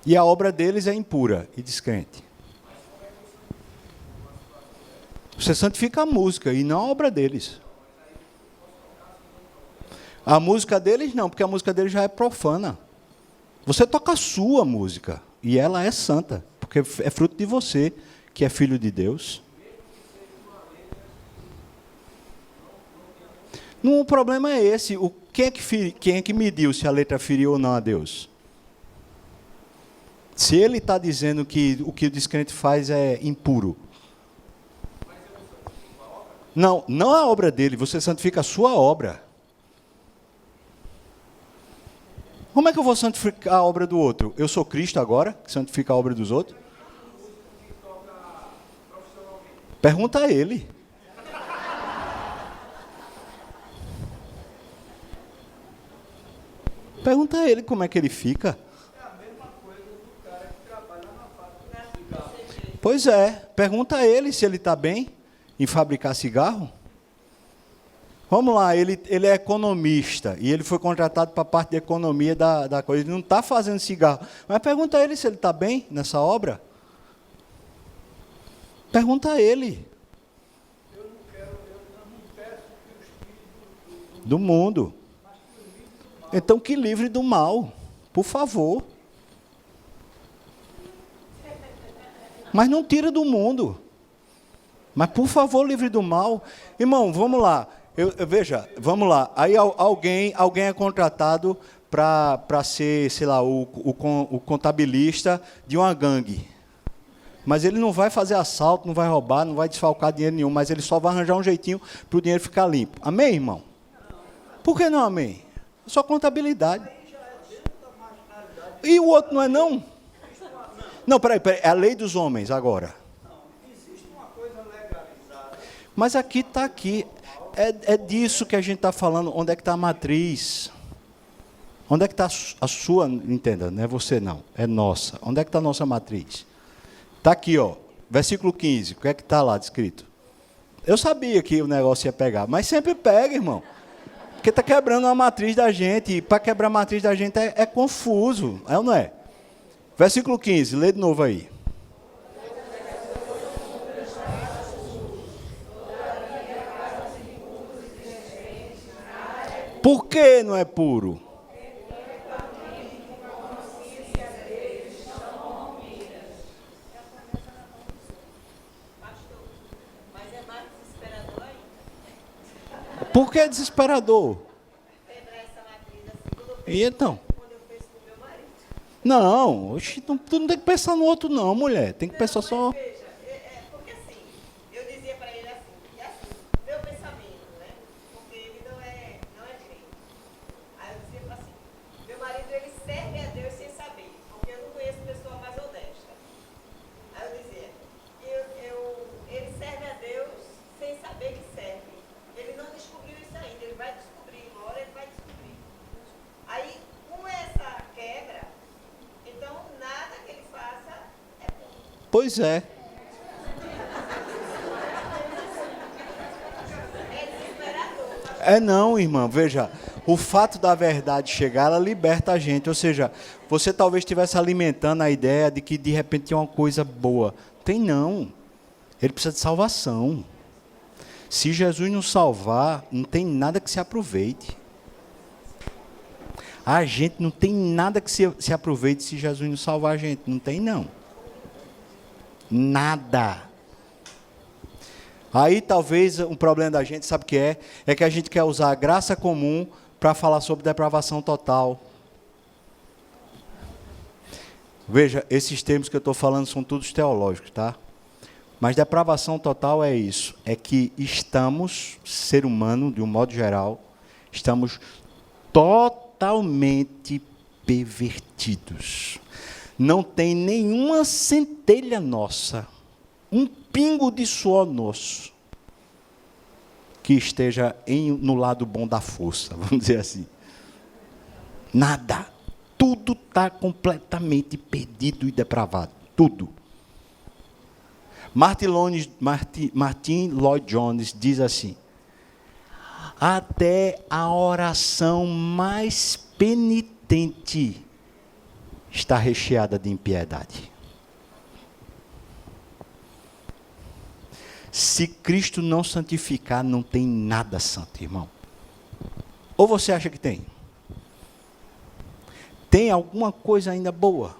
E a obra deles é impura e descrente. Você santifica a música e não a obra deles. A música deles não, porque a música deles já é profana. Você toca a sua música e ela é santa, porque é fruto de você, que é filho de Deus. Não, o problema é esse. Quem é que mediu se a letra feriu ou não a Deus? Se ele está dizendo que o descrente faz é impuro. Não, não a obra dele, você santifica a sua obra. Como é que eu vou santificar a obra do outro? Eu sou Cristo agora, que santifica a obra dos outros? Pergunta a ele. Pergunta a ele como é que ele fica. É a mesma coisa do cara que trabalha na fábrica de cigarro. Pois é, pergunta a ele se ele está bem em fabricar cigarro. Vamos lá, ele é economista e ele foi contratado para a parte de economia da coisa. Ele não está fazendo cigarro. Mas pergunta a ele se ele está bem nessa obra. Pergunta a ele. Eu não peço que o espírito Do mundo. Então que livre do mal, por favor. Mas não tira do mundo. Mas por favor, livre do mal. Irmão, vamos lá. Veja, vamos lá. Aí alguém é contratado para ser, sei lá, o contabilista de uma gangue. Mas ele não vai fazer assalto, não vai roubar, não vai desfalcar dinheiro nenhum, mas ele só vai arranjar um jeitinho para o dinheiro ficar limpo. Amém, irmão? Por que não amém? É só contabilidade. E o outro não é não? Não, peraí, é a lei dos homens agora. existe uma coisa legalizada. Mas aqui está aqui. É disso que a gente está falando. Onde é que está a matriz? Onde é que está a sua, entenda, não é você não, é nossa. Onde é que está a nossa matriz? Está aqui, ó, versículo 15, o que é que está lá descrito? Eu sabia que o negócio ia pegar, mas sempre pega, irmão. Porque está quebrando a matriz da gente, e para quebrar a matriz da gente é confuso, é ou não é? Versículo 15, lê de novo aí. Por que não é puro? Mas é mais desesperador ainda. Por que é desesperador? Quebrar essa matriz assim, quando E então? eu penso no meu marido. Não, oxi, tu não tem que pensar no outro não, mulher. Tem que pensar só... Veja, porque assim, eu dizia para ele assim, e assim, meu pensamento, né? Porque ele não é crente. Aí eu dizia assim, meu marido ele serve a Deus sem saber, porque eu não conheço pessoa mais honesta. Aí eu dizia, ele serve a Deus sem saber que serve. Ele não descobriu isso ainda, ele vai descobrir, uma hora ele vai descobrir. Aí, com essa quebra, então nada que ele faça é bom. Pois é. É desesperador. É não, irmã, veja, o fato da verdade chegar, ela liberta a gente, ou seja, você talvez estivesse alimentando a ideia de que de repente tinha uma coisa boa. Tem não, ele precisa de salvação. Se Jesus nos salvar, não tem nada que se aproveite. A gente não tem nada que se aproveite se Jesus nos salvar a gente, não tem não. Nada. Aí talvez um problema da gente, sabe o que é que a gente quer usar a graça comum para falar sobre depravação total. Veja, esses termos que eu estou falando são todos teológicos, tá? Mas depravação total é isso, é que estamos, ser humano, de um modo geral, estamos totalmente pervertidos. Não tem nenhuma centelha nossa, um pingo de suor nosso, que esteja no lado bom da força, vamos dizer assim. Nada. Tudo está completamente perdido e depravado. Tudo. Martin Lloyd Jones diz assim: até a oração mais penitente está recheada de impiedade. Se Cristo não santificar, não tem nada santo, irmão. Ou você acha que tem? Tem alguma coisa ainda boa?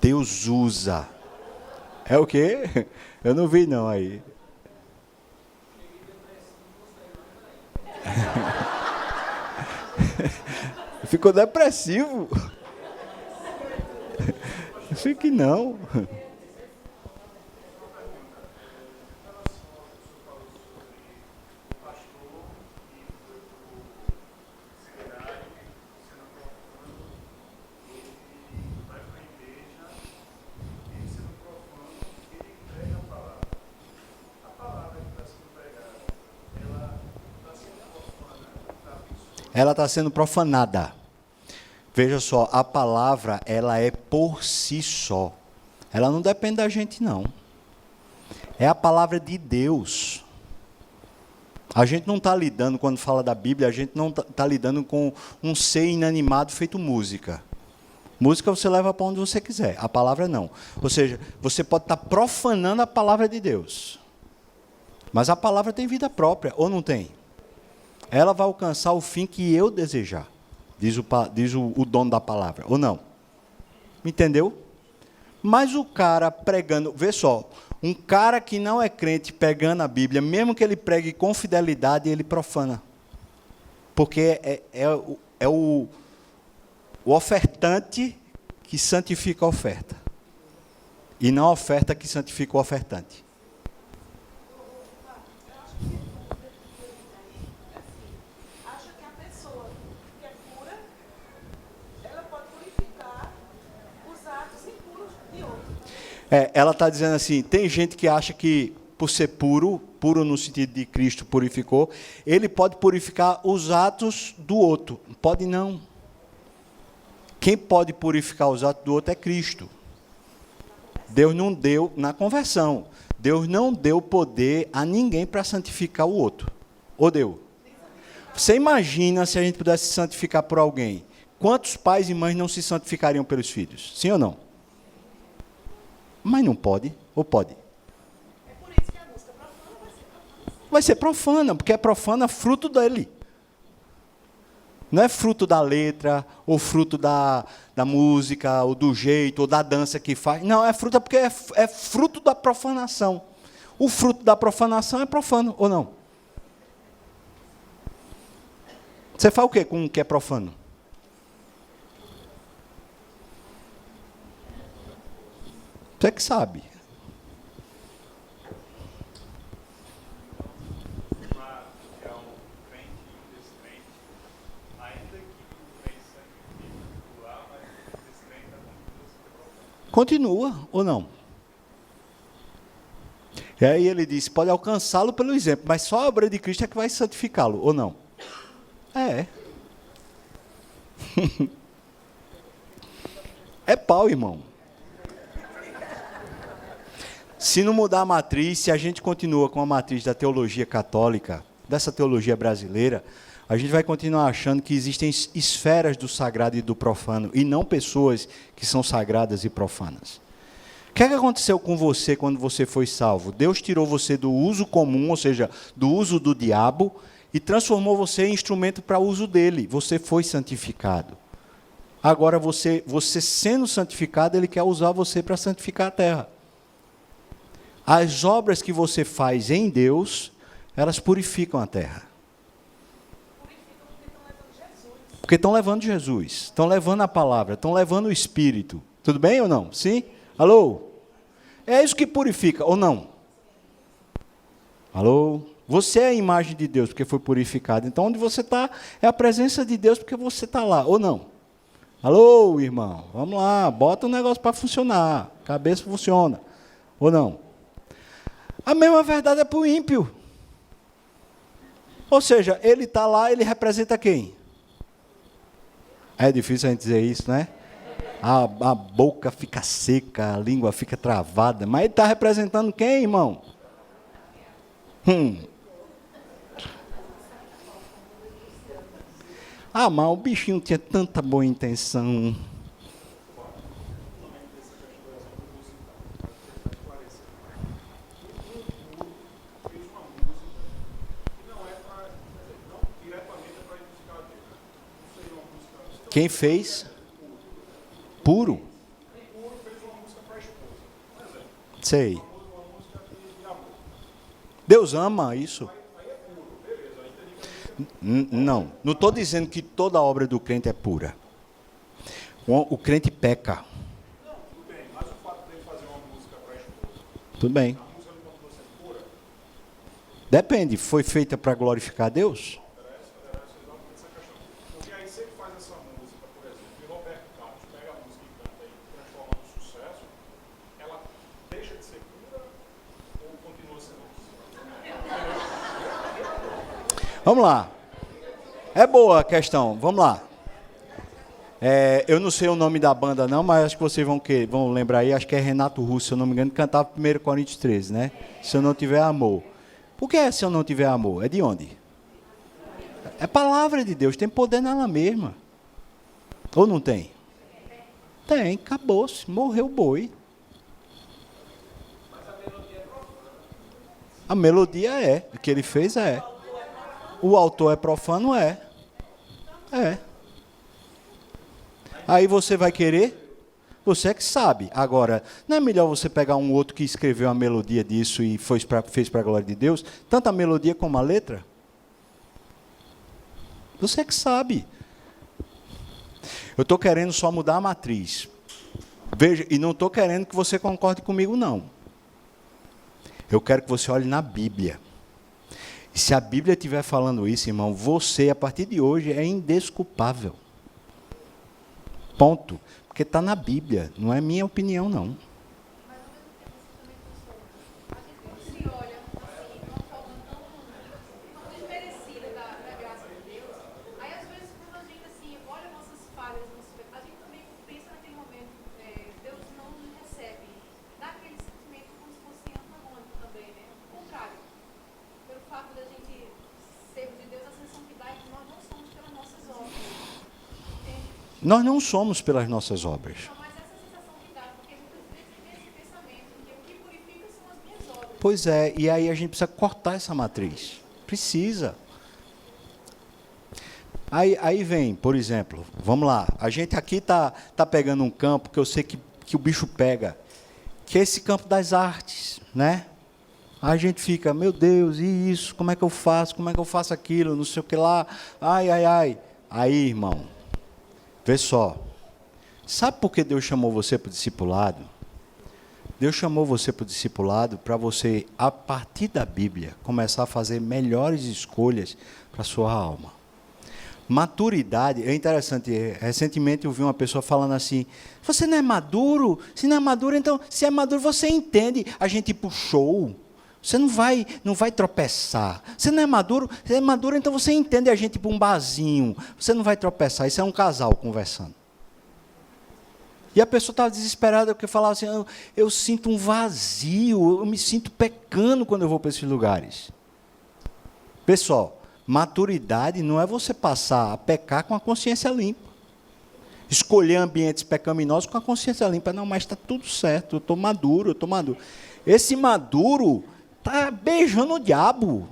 Deus usa. É o quê? Eu não vi não aí. Ficou depressivo. Fique não. Ela está sendo profanada. Veja só, a palavra, ela é por si só. Ela não depende da gente, não. É a palavra de Deus. A gente não está lidando, quando fala da Bíblia, a gente não está lidando com um ser inanimado feito música. Música você leva para onde você quiser, a palavra não. Ou seja, você pode estar profanando a palavra de Deus. Mas a palavra tem vida própria, ou não tem? Ela vai alcançar o fim que eu desejar, diz o dono da palavra, ou não? Entendeu? Mas o cara pregando, vê só, um cara que não é crente pegando a Bíblia, mesmo que ele pregue com fidelidade, ele profana. Porque é o ofertante que santifica a oferta. E não a oferta que santifica o ofertante. Ela está dizendo assim, tem gente que acha que por ser puro no sentido de Cristo purificou, ele pode purificar os atos do outro. Pode não. Quem pode purificar os atos do outro é Cristo. Deus não deu, na conversão, Deus não deu poder a ninguém para santificar o outro. Ou deu? Você imagina se a gente pudesse santificar por alguém? Quantos pais e mães não se santificariam pelos filhos? Sim ou não? Mas não pode, ou pode? É por isso que a música profana vai ser profana. Vai ser profana, porque é profana fruto dele. Não é fruto da letra, ou fruto da música, ou do jeito, ou da dança que faz. Não, é fruto porque é fruto da profanação. O fruto da profanação é profano, ou não? Você faz o quê com o que é profano? Você que sabe. Continua ou não? E aí ele disse, pode alcançá-lo pelo exemplo, mas só a obra de Cristo é que vai santificá-lo, ou não? É. É pau, irmão. Se não mudar a matriz, se a gente continua com a matriz da teologia católica, dessa teologia brasileira, a gente vai continuar achando que existem esferas do sagrado e do profano, e não pessoas que são sagradas e profanas. O que é que aconteceu com você quando você foi salvo? Deus tirou você do uso comum, ou seja, do uso do diabo, e transformou você em instrumento para o uso dele. Você foi santificado. Agora, você sendo santificado, ele quer usar você para santificar a terra. As obras que você faz em Deus, elas purificam a terra. Porque estão levando Jesus, estão levando a palavra, estão levando o Espírito. Tudo bem ou não? Sim? Alô? É isso que purifica, ou não? Alô? Você é a imagem de Deus, porque foi purificado. Então, onde você está, é a presença de Deus, porque você está lá, ou não? Alô, irmão? Vamos lá, bota o negócio para funcionar. A cabeça funciona, ou não? A mesma verdade é para o ímpio. Ou seja, ele está lá, ele representa quem? É difícil a gente dizer isso, né? A boca fica seca, a língua fica travada. Mas ele está representando quem, irmão? Ah, mas o bichinho tinha tanta boa intenção. Quem fez? Puro? Sei. Deus ama isso. Não estou dizendo que toda obra do crente é pura. O crente peca. Tudo bem. Depende, foi feita para glorificar a Deus? Porque aí se ele faz essa música, por exemplo, e Roberto Carlos pega a música e canta e transforma no sucesso, ela deixa de ser pura ou continua sendo pura? Vamos lá. É boa a questão. Vamos lá. Eu não sei o nome da banda não, mas acho que vocês vão lembrar aí. Acho que é Renato Russo, se eu não me engano, que cantava 1 Coríntios 13, né? Se eu não tiver amor. Por que é se eu não tiver amor? É de onde? É palavra de Deus, tem poder nela mesma. Ou não tem? Tem, acabou-se, morreu o boi. A melodia é, o que ele fez é. O autor é profano, é. É. Aí você vai querer? Você é que sabe. Agora, não é melhor você pegar um outro que escreveu a melodia disso e fez para a glória de Deus? Tanto a melodia como a letra? Você é que sabe. Eu estou querendo só mudar a matriz. Veja, e não estou querendo que você concorde comigo, não. Eu quero que você olhe na Bíblia. E se a Bíblia estiver falando isso, irmão, você, a partir de hoje, é indesculpável. Ponto. Porque está na Bíblia, não é minha opinião, não. Mas ao mesmo tempo você também pensou, a gente se olha assim, de uma forma tão desmerecida da graça de Deus, aí às vezes quando a gente assim, olha nossas falhas, a gente também pensa naquele momento, Deus não nos recebe, dá aquele sentimento como se fosse antagônico também, né? O contrário, pelo fato da gente ser de Deus, a sensação que dá é que nós não somos pelas nossas obras, entende? Nós não somos pelas nossas obras. Mas essa sensação que dá, porque muitas vezes tem esse pensamento que o que purifica são as minhas obras. Pois é, e aí a gente precisa cortar essa matriz. Precisa. Aí vem, por exemplo, vamos lá, a gente aqui está pegando um campo que eu sei que o bicho pega, que é esse campo das artes, né? Aí a gente fica, meu Deus, e isso, como é que eu faço aquilo, não sei o que lá, ai. Aí, irmão, vê só, sabe por que Deus chamou você para o discipulado? Deus chamou você para o discipulado para você, a partir da Bíblia, começar a fazer melhores escolhas para a sua alma. Maturidade, é interessante, recentemente eu vi uma pessoa falando assim, você não é maduro? Se não é maduro, então, se é maduro, você entende. A gente puxou, você não vai tropeçar. Você não é maduro? Se é maduro, então você entende a gente para um barzinho. Você não vai tropeçar, isso é um casal conversando. E a pessoa estava desesperada porque falava assim, eu sinto um vazio, eu me sinto pecando quando eu vou para esses lugares. Pessoal, maturidade não é você passar a pecar com a consciência limpa. Escolher ambientes pecaminosos com a consciência limpa. Não, mas está tudo certo, eu estou maduro. Esse maduro está beijando o diabo.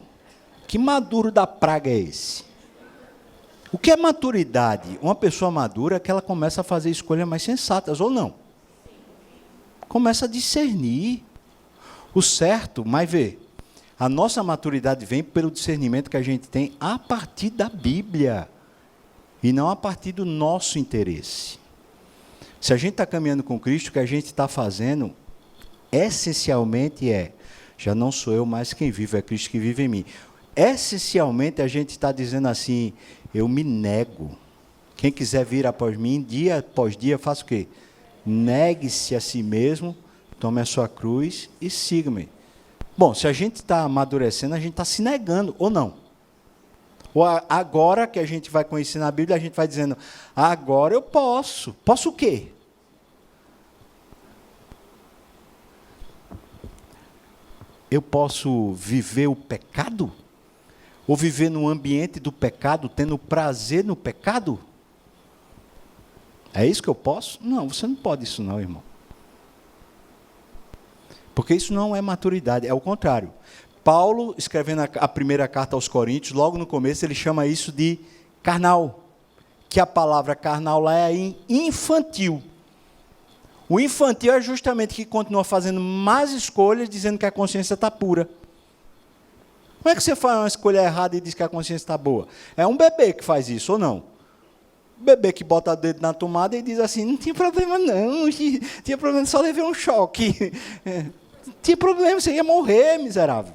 Que maduro da praga é esse? O que é maturidade? Uma pessoa madura é que ela começa a fazer escolhas mais sensatas, ou não? Começa a discernir o certo, mas vê, a nossa maturidade vem pelo discernimento que a gente tem a partir da Bíblia, e não a partir do nosso interesse. Se a gente está caminhando com Cristo, o que a gente está fazendo, essencialmente já não sou eu mais quem vive, é Cristo que vive em mim. Essencialmente a gente está dizendo assim, eu me nego. Quem quiser vir após mim, dia após dia, faça o quê? Negue-se a si mesmo, tome a sua cruz e siga-me. Bom, se a gente está amadurecendo, a gente está se negando, ou não? Ou agora que a gente vai conhecer na Bíblia, a gente vai dizendo, agora eu posso. Posso o quê? Eu posso viver o pecado? Ou viver no ambiente do pecado, tendo prazer no pecado? É isso que eu posso? Não, você não pode isso não, irmão. Porque isso não é maturidade, é o contrário. Paulo, escrevendo a primeira carta aos Coríntios, logo no começo, ele chama isso de carnal. Que a palavra carnal lá é infantil. O infantil é justamente que continua fazendo más escolhas, dizendo que a consciência está pura. Como é que você faz uma escolha errada e diz que a consciência está boa? É um bebê que faz isso, ou não? O bebê que bota o dedo na tomada e diz assim, não tinha problema não, tinha problema, só levei um choque. Não tinha problema, você ia morrer, miserável.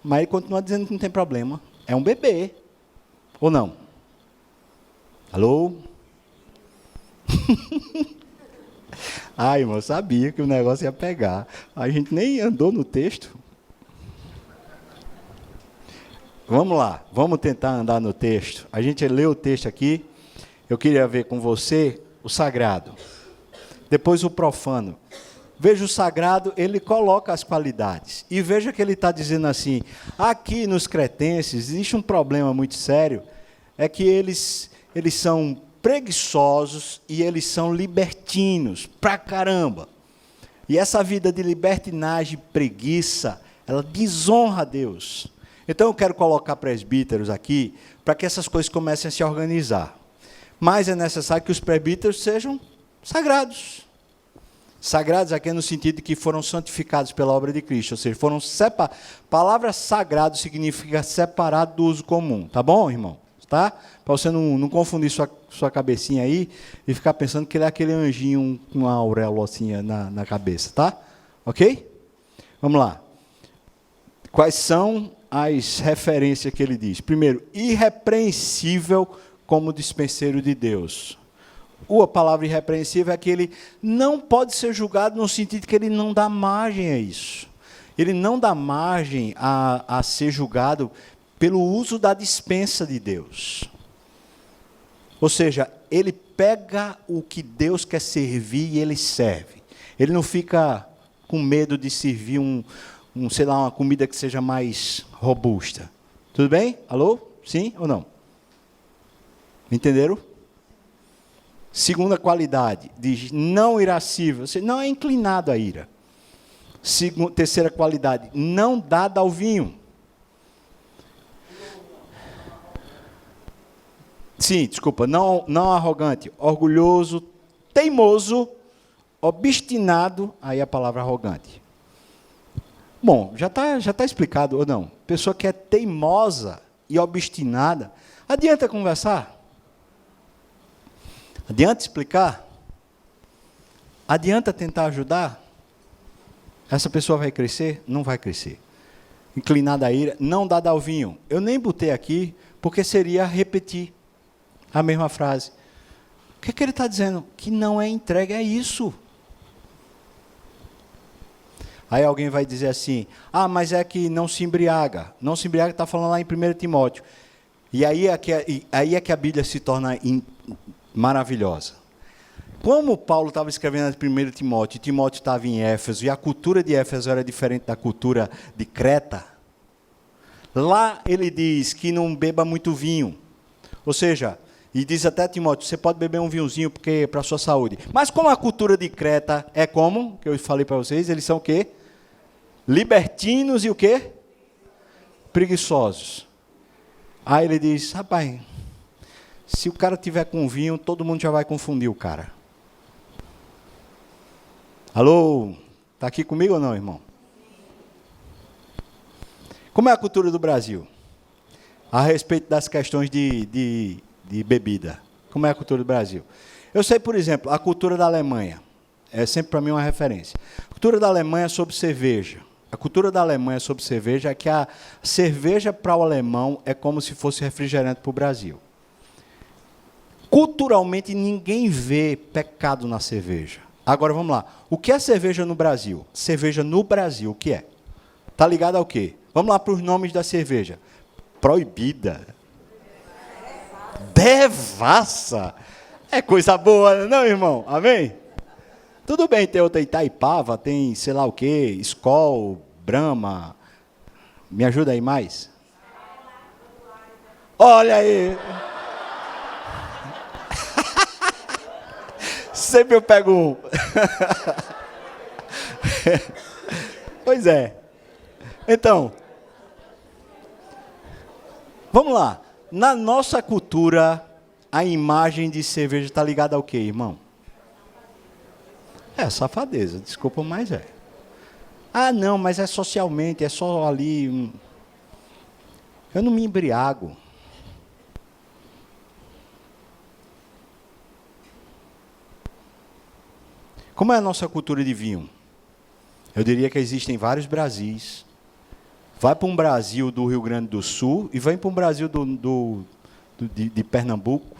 Mas ele continua dizendo que não tem problema. É um bebê. Ou não? Alô? Ai, irmão, eu sabia que o negócio ia pegar. A gente nem andou no texto. Vamos lá, vamos tentar andar no texto. A gente leu o texto aqui. Eu queria ver com você o sagrado. Depois o profano. Veja o sagrado, ele coloca as qualidades. E veja que ele está dizendo assim, aqui nos cretenses existe um problema muito sério, é que eles são preguiçosos e eles são libertinos, pra caramba. E essa vida de libertinagem e preguiça, ela desonra a Deus. Então eu quero colocar presbíteros aqui, para que essas coisas comecem a se organizar. Mas é necessário que os presbíteros sejam sagrados. Sagrados aqui é no sentido de que foram santificados pela obra de Cristo, ou seja, foram separados. Palavra sagrado significa separado do uso comum, tá bom, irmão? Tá? Para você não confundir sua cabecinha aí e ficar pensando que ele é aquele anjinho com uma auréola assim na cabeça, tá? Ok? Vamos lá. Quais são as referências que ele diz? Primeiro, irrepreensível como dispenseiro de Deus. A palavra irrepreensível é que ele não pode ser julgado no sentido que ele não dá margem a isso. Ele não dá margem a ser julgado pelo uso da dispensa de Deus. Ou seja, ele pega o que Deus quer servir e ele serve. Ele não fica com medo de servir sei lá, uma comida que seja mais robusta. Tudo bem? Alô? Sim ou não? Entenderam? Segunda qualidade, diz não irascível, você não é inclinado à ira. Terceira qualidade, não dada ao vinho. Sim, desculpa, não arrogante, orgulhoso, teimoso, obstinado, aí a palavra arrogante. Bom, já tá explicado ou não? Pessoa que é teimosa e obstinada, adianta conversar? Adianta explicar? Adianta tentar ajudar? Essa pessoa vai crescer? Não vai crescer. Inclinada à ira, não dada ao vinho. Eu nem botei aqui, porque seria repetir a mesma frase. O que ele está dizendo? Que não é entregue a isso. Aí alguém vai dizer assim, mas é que não se embriaga. Não se embriaga, está falando lá em 1 Timóteo. E aí é que a Bíblia se torna maravilhosa. Como Paulo estava escrevendo em 1 Timóteo, e Timóteo estava em Éfeso, e a cultura de Éfeso era diferente da cultura de Creta, lá ele diz que não beba muito vinho. Ou seja, e diz até a Timóteo, você pode beber um vinhozinho porque é para a sua saúde. Mas como a cultura de Creta é como, que eu falei para vocês, eles são o quê? Libertinos e o quê? Preguiçosos. Aí ele diz, rapaz, se o cara tiver com vinho, todo mundo já vai confundir o cara. Alô? Está aqui comigo ou não, irmão? Como é a cultura do Brasil? A respeito das questões de bebida. Como é a cultura do Brasil? Eu sei, por exemplo, a cultura da Alemanha. É sempre para mim uma referência. A cultura da Alemanha é sobre cerveja. A cultura da Alemanha sobre cerveja é que a cerveja para o alemão é como se fosse refrigerante para o Brasil. Culturalmente, ninguém vê pecado na cerveja. Agora, vamos lá. O que é cerveja no Brasil? Cerveja no Brasil, o que é? Está ligado ao quê? Vamos lá para os nomes da cerveja. Proibida. Devassa. É coisa boa, não, irmão? Amém? Tudo bem, tem outra Itaipava, tem sei lá o quê, Skol, Brahma. Me ajuda aí mais? Olha aí. Sempre eu pego um. Pois é. Então, vamos lá. Na nossa cultura, a imagem de cerveja está ligada ao quê, irmão? É safadeza, desculpa, mas é. Ah, não, mas é socialmente, é só ali. Eu não me embriago. Como é a nossa cultura de vinho? Eu diria que existem vários Brasis. Vai para um Brasil do Rio Grande do Sul e vem para um Brasil de Pernambuco.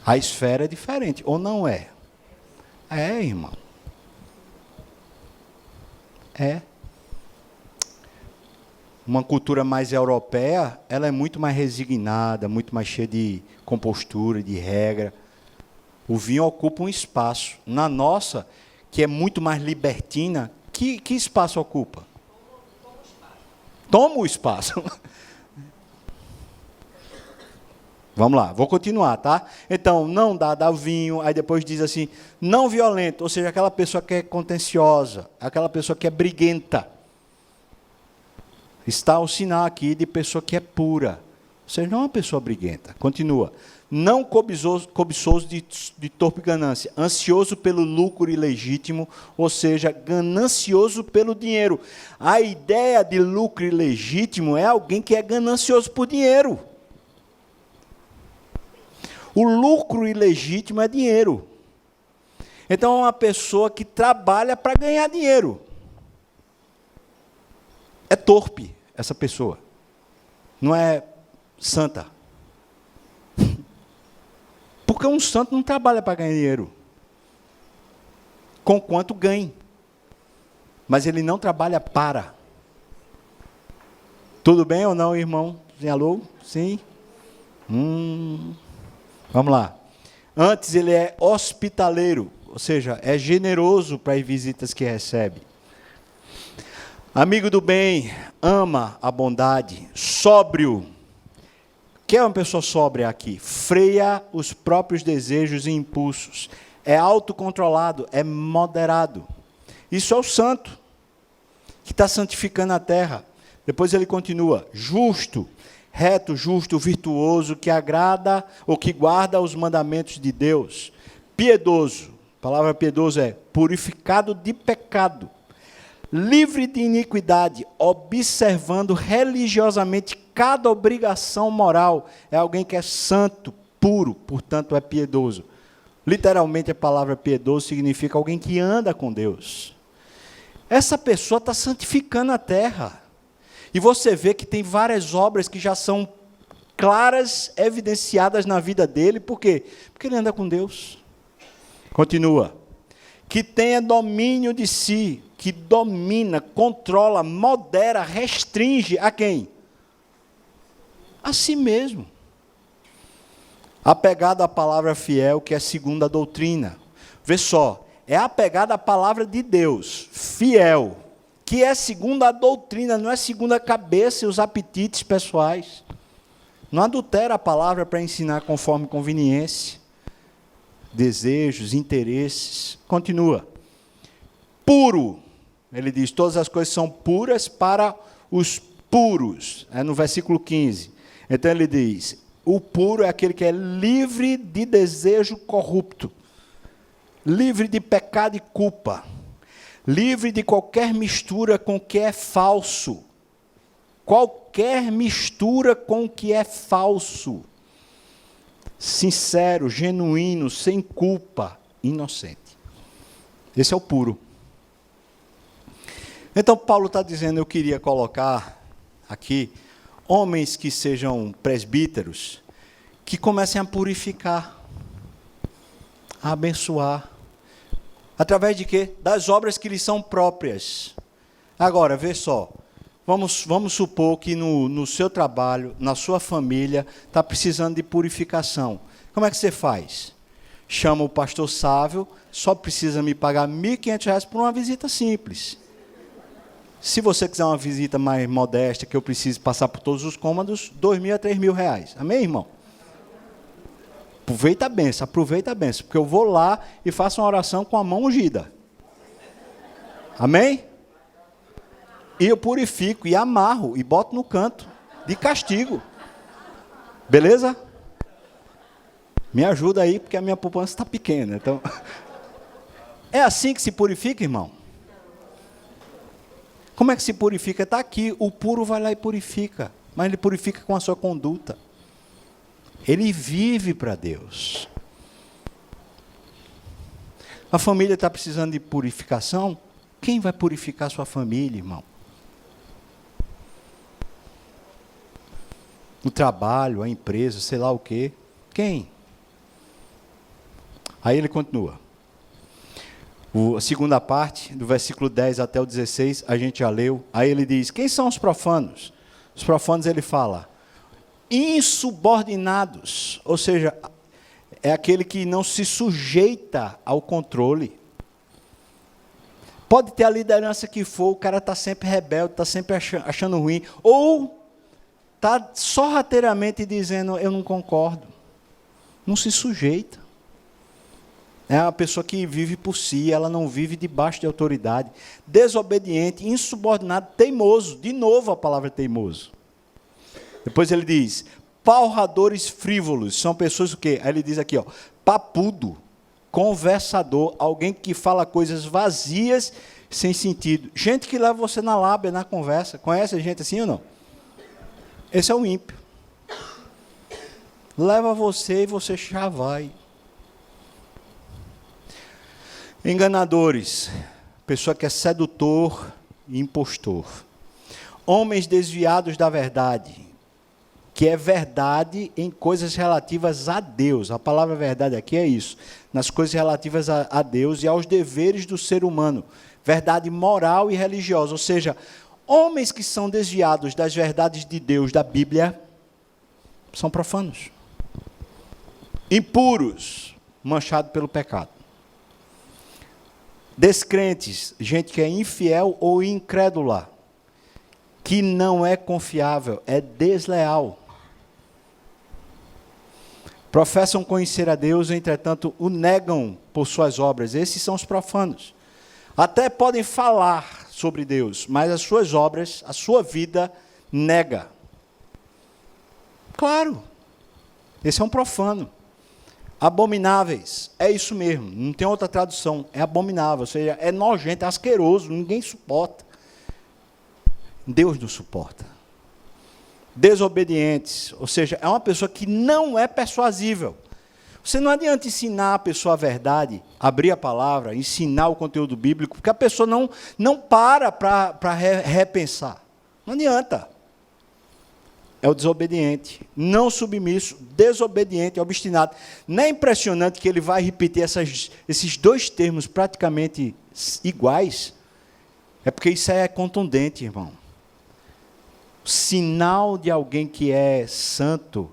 A esfera é diferente, ou não é? É, irmão. É. Uma cultura mais europeia, ela é muito mais resignada, muito mais cheia de compostura, de regra. O vinho ocupa um espaço. Na nossa, que é muito mais libertina, que espaço ocupa? Toma o espaço. Vamos lá, vou continuar, tá? Então, não dá o vinho, aí depois diz assim, não violento, ou seja, aquela pessoa que é contenciosa, aquela pessoa que é briguenta. Está o sinal aqui de pessoa que é pura. Ou seja, não é uma pessoa briguenta. Continua. Não cobiçoso de torpe ganância, ansioso pelo lucro ilegítimo, ou seja, ganancioso pelo dinheiro. A ideia de lucro ilegítimo é alguém que é ganancioso por dinheiro. O lucro ilegítimo é dinheiro. Então, é uma pessoa que trabalha para ganhar dinheiro. É torpe essa pessoa. Não é santa. Porque um santo não trabalha para ganhar dinheiro. Com quanto ganhe. Mas ele não trabalha para. Tudo bem ou não, irmão? Alô? Sim? Vamos lá. Antes ele é hospitaleiro, ou seja, é generoso para as visitas que recebe. Amigo do bem, ama a bondade, sóbrio. Que é uma pessoa sóbria aqui? Freia os próprios desejos e impulsos. É autocontrolado, é moderado. Isso é o santo, que está santificando a terra. Depois ele continua, justo, reto, justo, virtuoso, que agrada ou que guarda os mandamentos de Deus. Piedoso, a palavra piedoso é purificado de pecado. Livre de iniquidade, observando religiosamente cada obrigação moral. É alguém que é santo, puro, portanto é piedoso. Literalmente a palavra piedoso significa alguém que anda com Deus. Essa pessoa está santificando a terra. E você vê que tem várias obras que já são claras, evidenciadas na vida dele. Por quê? Porque ele anda com Deus. Continua. Que tenha domínio de si, que domina, controla, modera, restringe a quem? A si mesmo. Apegado à palavra fiel, que é segundo a doutrina. Vê só, é apegado à palavra de Deus, fiel, que é segundo a doutrina, não é segundo a cabeça e os apetites pessoais. Não adultera a palavra para ensinar conforme conveniência, desejos, interesses. Continua. Puro, ele diz, todas as coisas são puras para os puros. É no versículo 15. Então ele diz, o puro é aquele que é livre de desejo corrupto, livre de pecado e culpa, livre de qualquer mistura com o que é falso. Qualquer mistura com o que é falso. Sincero, genuíno, sem culpa, inocente. Esse é o puro. Então, Paulo está dizendo, eu queria colocar aqui, homens que sejam presbíteros, que comecem a purificar, a abençoar. Através de quê? Das obras que lhes são próprias. Agora, vê só, vamos supor que no seu trabalho, na sua família, está precisando de purificação. Como é que você faz? Chama o pastor Sávio, só precisa me pagar R$ 1.500 por uma visita simples. Se você quiser uma visita mais modesta, que eu precise passar por todos os cômodos, R$2.000 a R$3.000. Amém, irmão? Aproveita a benção, porque eu vou lá e faço uma oração com a mão ungida. Amém? E eu purifico, e amarro, e boto no canto, de castigo. Beleza? Me ajuda aí, porque a minha poupança está pequena. Então, é assim que se purifica, irmão? Como é que se purifica? Está aqui, o puro vai lá e purifica, mas ele purifica com a sua conduta. Ele vive para Deus. A família está precisando de purificação? Quem vai purificar sua família, irmão? O trabalho, a empresa, sei lá o quê. Quem? Aí ele continua. A segunda parte, do versículo 10 até o 16, a gente já leu. Aí ele diz, quem são os profanos? Os profanos, ele fala, insubordinados, ou seja, é aquele que não se sujeita ao controle. Pode ter a liderança que for, o cara está sempre rebelde, está sempre achando ruim, ou está sorrateiramente dizendo, eu não concordo. Não se sujeita. É uma pessoa que vive por si, ela não vive debaixo de autoridade. Desobediente, insubordinado, teimoso. De novo a palavra teimoso. Depois ele diz, palradores frívolos. São pessoas o quê? Aí ele diz aqui, ó, papudo, conversador, alguém que fala coisas vazias, sem sentido. Gente que leva você na lábia, na conversa. Conhece gente assim ou não? Esse é o ímpio. Leva você e você já vai. Enganadores, pessoa que é sedutor e impostor. Homens desviados da verdade, que é verdade em coisas relativas a Deus. A palavra verdade aqui é isso, nas coisas relativas a Deus e aos deveres do ser humano. Verdade moral e religiosa, ou seja, homens que são desviados das verdades de Deus, da Bíblia, são profanos. Impuros, manchados pelo pecado. Descrentes, gente que é infiel ou incrédula, que não é confiável, é desleal. Professam conhecer a Deus, entretanto, o negam por suas obras. Esses são os profanos. Até podem falar sobre Deus, mas as suas obras, a sua vida, nega. Claro, esse é um profano. Abomináveis, é isso mesmo, não tem outra tradução, é abominável, ou seja, é nojento, é asqueroso, ninguém suporta. Deus não suporta. Desobedientes, ou seja, é uma pessoa que não é persuasível. Você não adianta ensinar a pessoa a verdade, abrir a palavra, ensinar o conteúdo bíblico, porque a pessoa não para repensar. Não adianta. É o desobediente, não submisso, desobediente, obstinado. Não é impressionante que ele vai repetir esses dois termos praticamente iguais? É porque isso é contundente, irmão. O sinal de alguém que é santo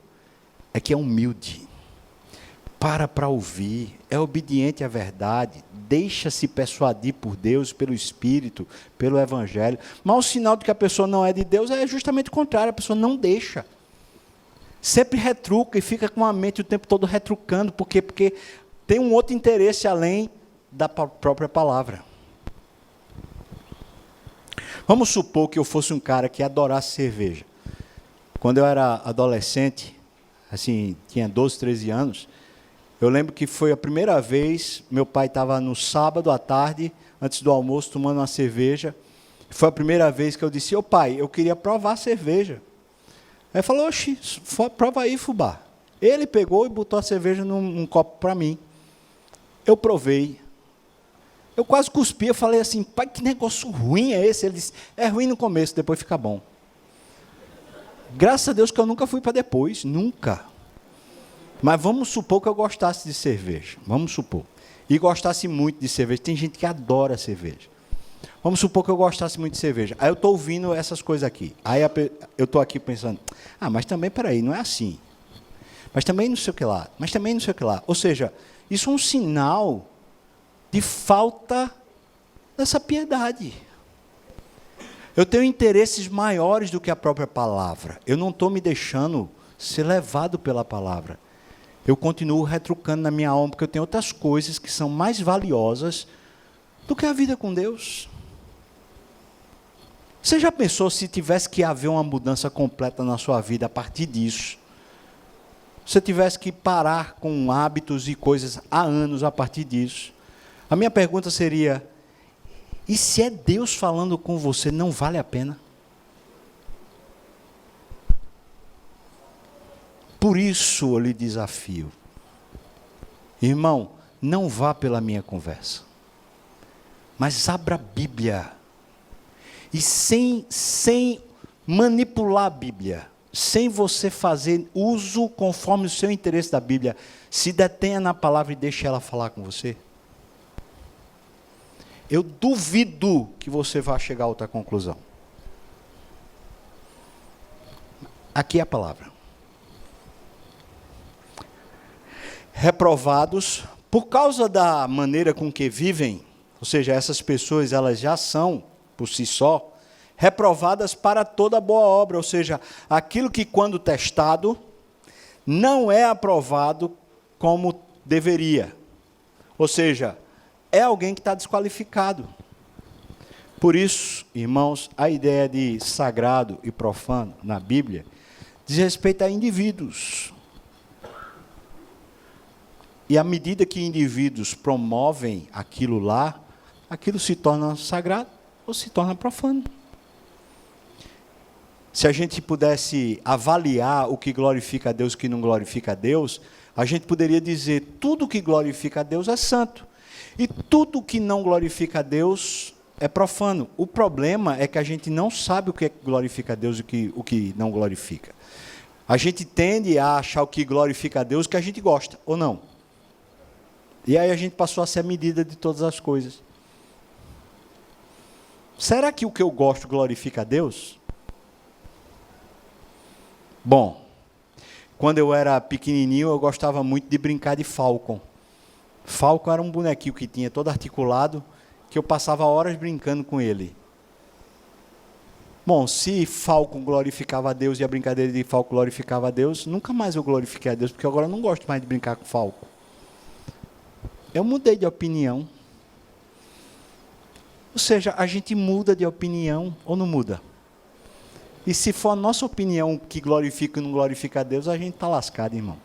é que é humilde. Para ouvir, é obediente à verdade, deixa-se persuadir por Deus, pelo Espírito, pelo Evangelho. Mas o sinal de que a pessoa não é de Deus é justamente o contrário, a pessoa não deixa. Sempre retruca e fica com a mente o tempo todo retrucando. Por quê? Porque tem um outro interesse além da própria palavra. Vamos supor que eu fosse um cara que adorasse cerveja. Quando eu era adolescente, assim, tinha 12, 13 anos, eu lembro que foi a primeira vez, meu pai estava no sábado à tarde, antes do almoço, tomando uma cerveja. Foi a primeira vez que eu disse, ô pai, eu queria provar a cerveja. Aí ele falou, oxi, prova aí, fubá. Ele pegou e botou a cerveja num copo para mim. Eu provei. Eu quase cuspi, eu falei assim, pai, que negócio ruim é esse? Ele disse, é ruim no começo, depois fica bom. Graças a Deus que eu nunca fui para depois, nunca. Mas vamos supor que eu gostasse de cerveja, vamos supor. E gostasse muito de cerveja, tem gente que adora cerveja. Vamos supor que eu gostasse muito de cerveja. Aí eu estou ouvindo essas coisas aqui. Aí eu estou aqui pensando, mas também, peraí, não é assim. Mas também não sei o que lá, mas também não sei o que lá. Ou seja, isso é um sinal de falta dessa piedade. Eu tenho interesses maiores do que a própria palavra. Eu não estou me deixando ser levado pela palavra. Eu continuo retrucando na minha alma, porque eu tenho outras coisas que são mais valiosas do que a vida com Deus. Você já pensou se tivesse que haver uma mudança completa na sua vida a partir disso? Se tivesse que parar com hábitos e coisas há anos a partir disso? A minha pergunta seria: e se é Deus falando com você, não vale a pena? Por isso eu lhe desafio. Irmão, não vá pela minha conversa, mas abra a Bíblia. E sem manipular a Bíblia, sem você fazer uso conforme o seu interesse da Bíblia, se detenha na palavra e deixe ela falar com você. Eu duvido que você vá chegar a outra conclusão. Aqui é a palavra. Reprovados por causa da maneira com que vivem, ou seja, essas pessoas elas já são, por si só, reprovadas para toda boa obra, ou seja, aquilo que quando testado, não é aprovado como deveria. Ou seja, é alguém que está desqualificado. Por isso, irmãos, a ideia de sagrado e profano na Bíblia diz respeito a indivíduos. E à medida que indivíduos promovem aquilo lá, aquilo se torna sagrado ou se torna profano. Se a gente pudesse avaliar o que glorifica a Deus e o que não glorifica a Deus, a gente poderia dizer: tudo que glorifica a Deus é santo. E tudo que não glorifica a Deus é profano. O problema é que a gente não sabe o que glorifica a Deus e o que não glorifica. A gente tende a achar o que glorifica a Deus que a gente gosta, ou não. E aí a gente passou a ser a medida de todas as coisas. Será que o que eu gosto glorifica a Deus? Bom, quando eu era pequenininho, eu gostava muito de brincar de Falcon. Falcon era um bonequinho que tinha todo articulado, que eu passava horas brincando com ele. Bom, se Falcon glorificava a Deus e a brincadeira de Falcon glorificava a Deus, nunca mais eu glorifiquei a Deus, porque agora eu não gosto mais de brincar com Falcon. Eu mudei de opinião. Ou seja, a gente muda de opinião ou não muda? E se for a nossa opinião que glorifica e não glorifica a Deus, a gente está lascado, irmão.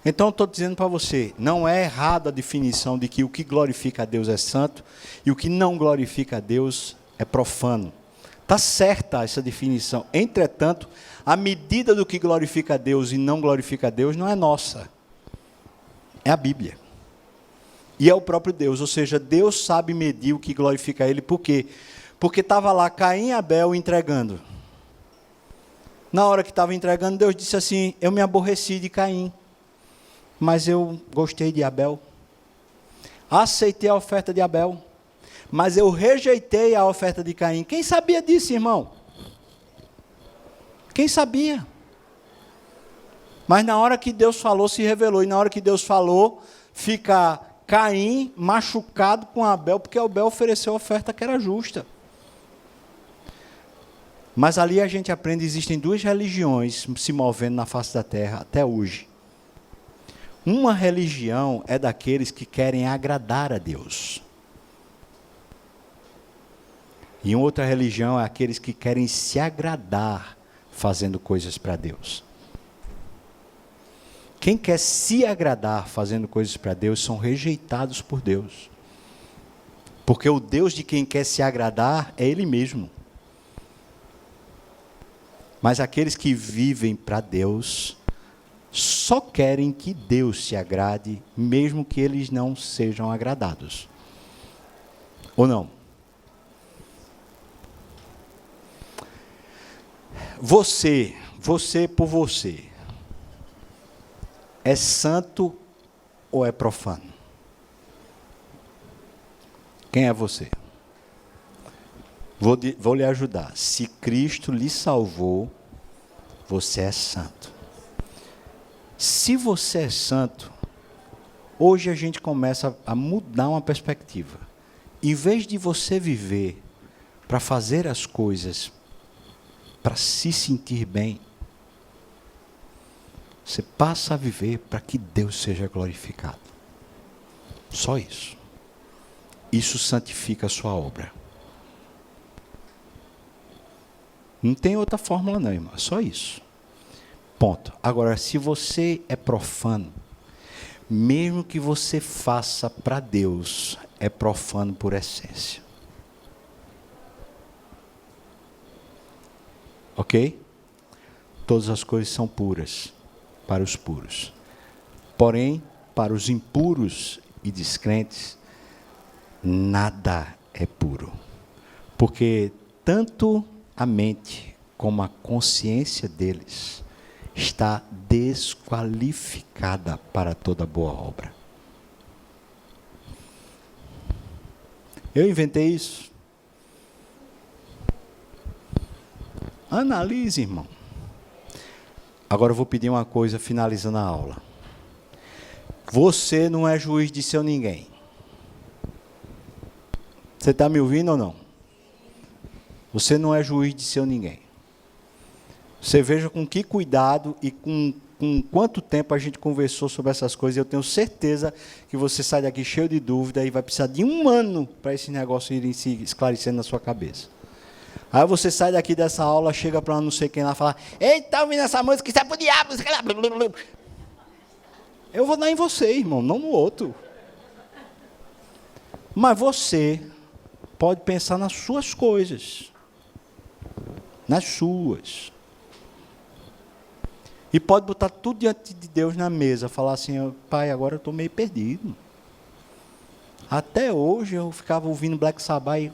Então eu estou dizendo para você, não é errada a definição de que o que glorifica a Deus é santo e o que não glorifica a Deus é profano. Está certa essa definição. Entretanto, a medida do que glorifica a Deus e não glorifica a Deus não é nossa. É a Bíblia. E é o próprio Deus, ou seja, Deus sabe medir o que glorifica Ele. Por quê? Porque estava lá Caim e Abel entregando. Na hora que estava entregando, Deus disse assim: eu me aborreci de Caim, mas eu gostei de Abel. Aceitei a oferta de Abel, mas eu rejeitei a oferta de Caim. Quem sabia disso, irmão? Quem sabia? Mas na hora que Deus falou, se revelou. E na hora que Deus falou, fica Caim machucado com Abel, porque Abel ofereceu a oferta que era justa. Mas ali a gente aprende, existem duas religiões se movendo na face da terra até hoje. Uma religião é daqueles que querem agradar a Deus. E outra religião é aqueles que querem se agradar fazendo coisas para Deus. Quem quer se agradar fazendo coisas para Deus são rejeitados por Deus. Porque o Deus de quem quer se agradar é Ele mesmo. Mas aqueles que vivem para Deus só querem que Deus se agrade, mesmo que eles não sejam agradados. Ou não? Você por você, é santo ou é profano? Quem é você? Vou lhe ajudar. Se Cristo lhe salvou, você é santo. Se você é santo, hoje a gente começa a mudar uma perspectiva. Em vez de você viver para fazer as coisas, para se sentir bem. Você passa a viver para que Deus seja glorificado. Só isso. Isso santifica a sua obra. Não tem outra fórmula não, irmão. É só isso. Ponto. Agora, se você é profano, mesmo que você faça para Deus, é profano por essência. Ok? Todas as coisas são puras para os puros. Porém, para os impuros e descrentes, nada é puro. Porque tanto a mente como a consciência deles está desqualificada para toda boa obra. Eu inventei isso. Analise, irmão. Agora eu vou pedir uma coisa finalizando a aula. Você não é juiz de seu ninguém. Você está me ouvindo ou não? Você não é juiz de seu ninguém. Você veja com que cuidado e com quanto tempo a gente conversou sobre essas coisas. Eu tenho certeza que você sai daqui cheio de dúvida e vai precisar de 1 ano para esse negócio irem se esclarecendo na sua cabeça. Aí você sai daqui dessa aula, chega para não sei quem lá e fala: ei, tá ouvindo essa música? Isso é pro diabo. Eu vou dar em você, irmão, não no outro. Mas você pode pensar nas suas coisas. Nas suas. E pode botar tudo diante de Deus na mesa. Falar assim: pai, agora eu estou meio perdido. Até hoje eu ficava ouvindo Black Sabbath e...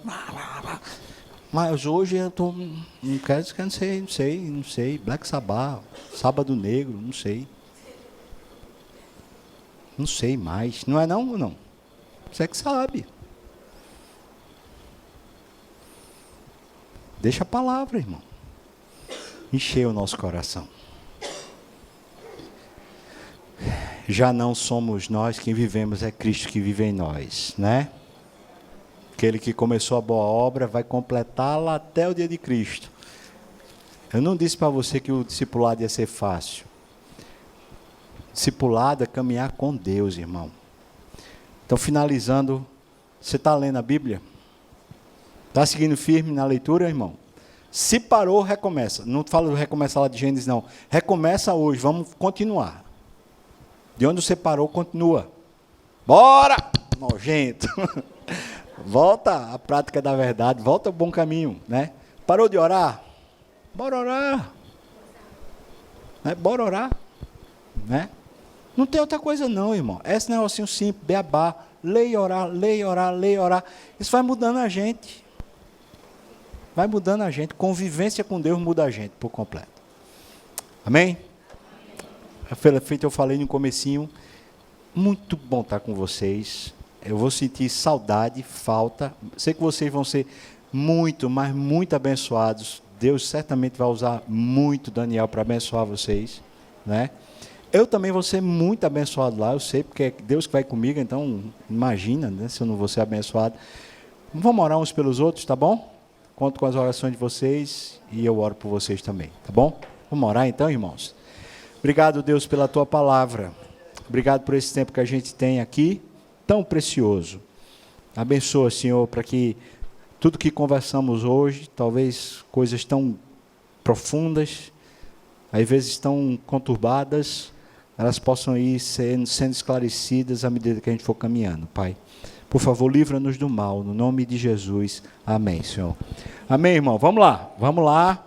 Mas hoje eu estou... Não sei. Black Sabbath, Sábado Negro, não sei. Não sei mais. Não é não ou não? Você é que sabe. Deixa a palavra, irmão. Encher o nosso coração. Já não somos nós quem vivemos, é Cristo que vive em nós, né? Aquele que começou a boa obra vai completá-la até o dia de Cristo. Eu não disse para você que o discipulado ia ser fácil. Discipulado é caminhar com Deus, irmão. Então, finalizando, você está lendo a Bíblia? Está seguindo firme na leitura, irmão? Se parou, recomeça. Não falo recomeçar lá de Gênesis, não. Recomeça hoje, vamos continuar. De onde você parou, continua. Bora! Nojento. Volta à prática da verdade, volta ao bom caminho, né? Parou de orar? Bora orar. Né? Bora orar. Né? Não tem outra coisa não, irmão. Esse negocinho simples, beabá, ler e orar, ler e orar, ler e orar. Isso vai mudando a gente. Vai mudando a gente. Convivência com Deus muda a gente por completo. Amém? Feito eu falei no comecinho, muito bom estar com vocês. Eu vou sentir saudade, falta. Sei que vocês vão ser muito, mas muito abençoados. Deus certamente vai usar muito Daniel para abençoar vocês, né? Eu também vou ser muito abençoado lá, eu sei, porque é Deus que vai comigo, então imagina, né, se eu não vou ser abençoado. Vamos orar uns pelos outros, tá bom? Conto com as orações de vocês e eu oro por vocês também, tá bom? Vamos orar então, irmãos? Obrigado, Deus, pela Tua palavra. Obrigado por esse tempo que a gente tem aqui, tão precioso. Abençoa, Senhor, para que tudo que conversamos hoje, talvez coisas tão profundas, às vezes tão conturbadas, elas possam ir sendo esclarecidas à medida que a gente for caminhando, Pai. Por favor, livra-nos do mal, no nome de Jesus. Amém, Senhor. Amém, irmão. Vamos lá.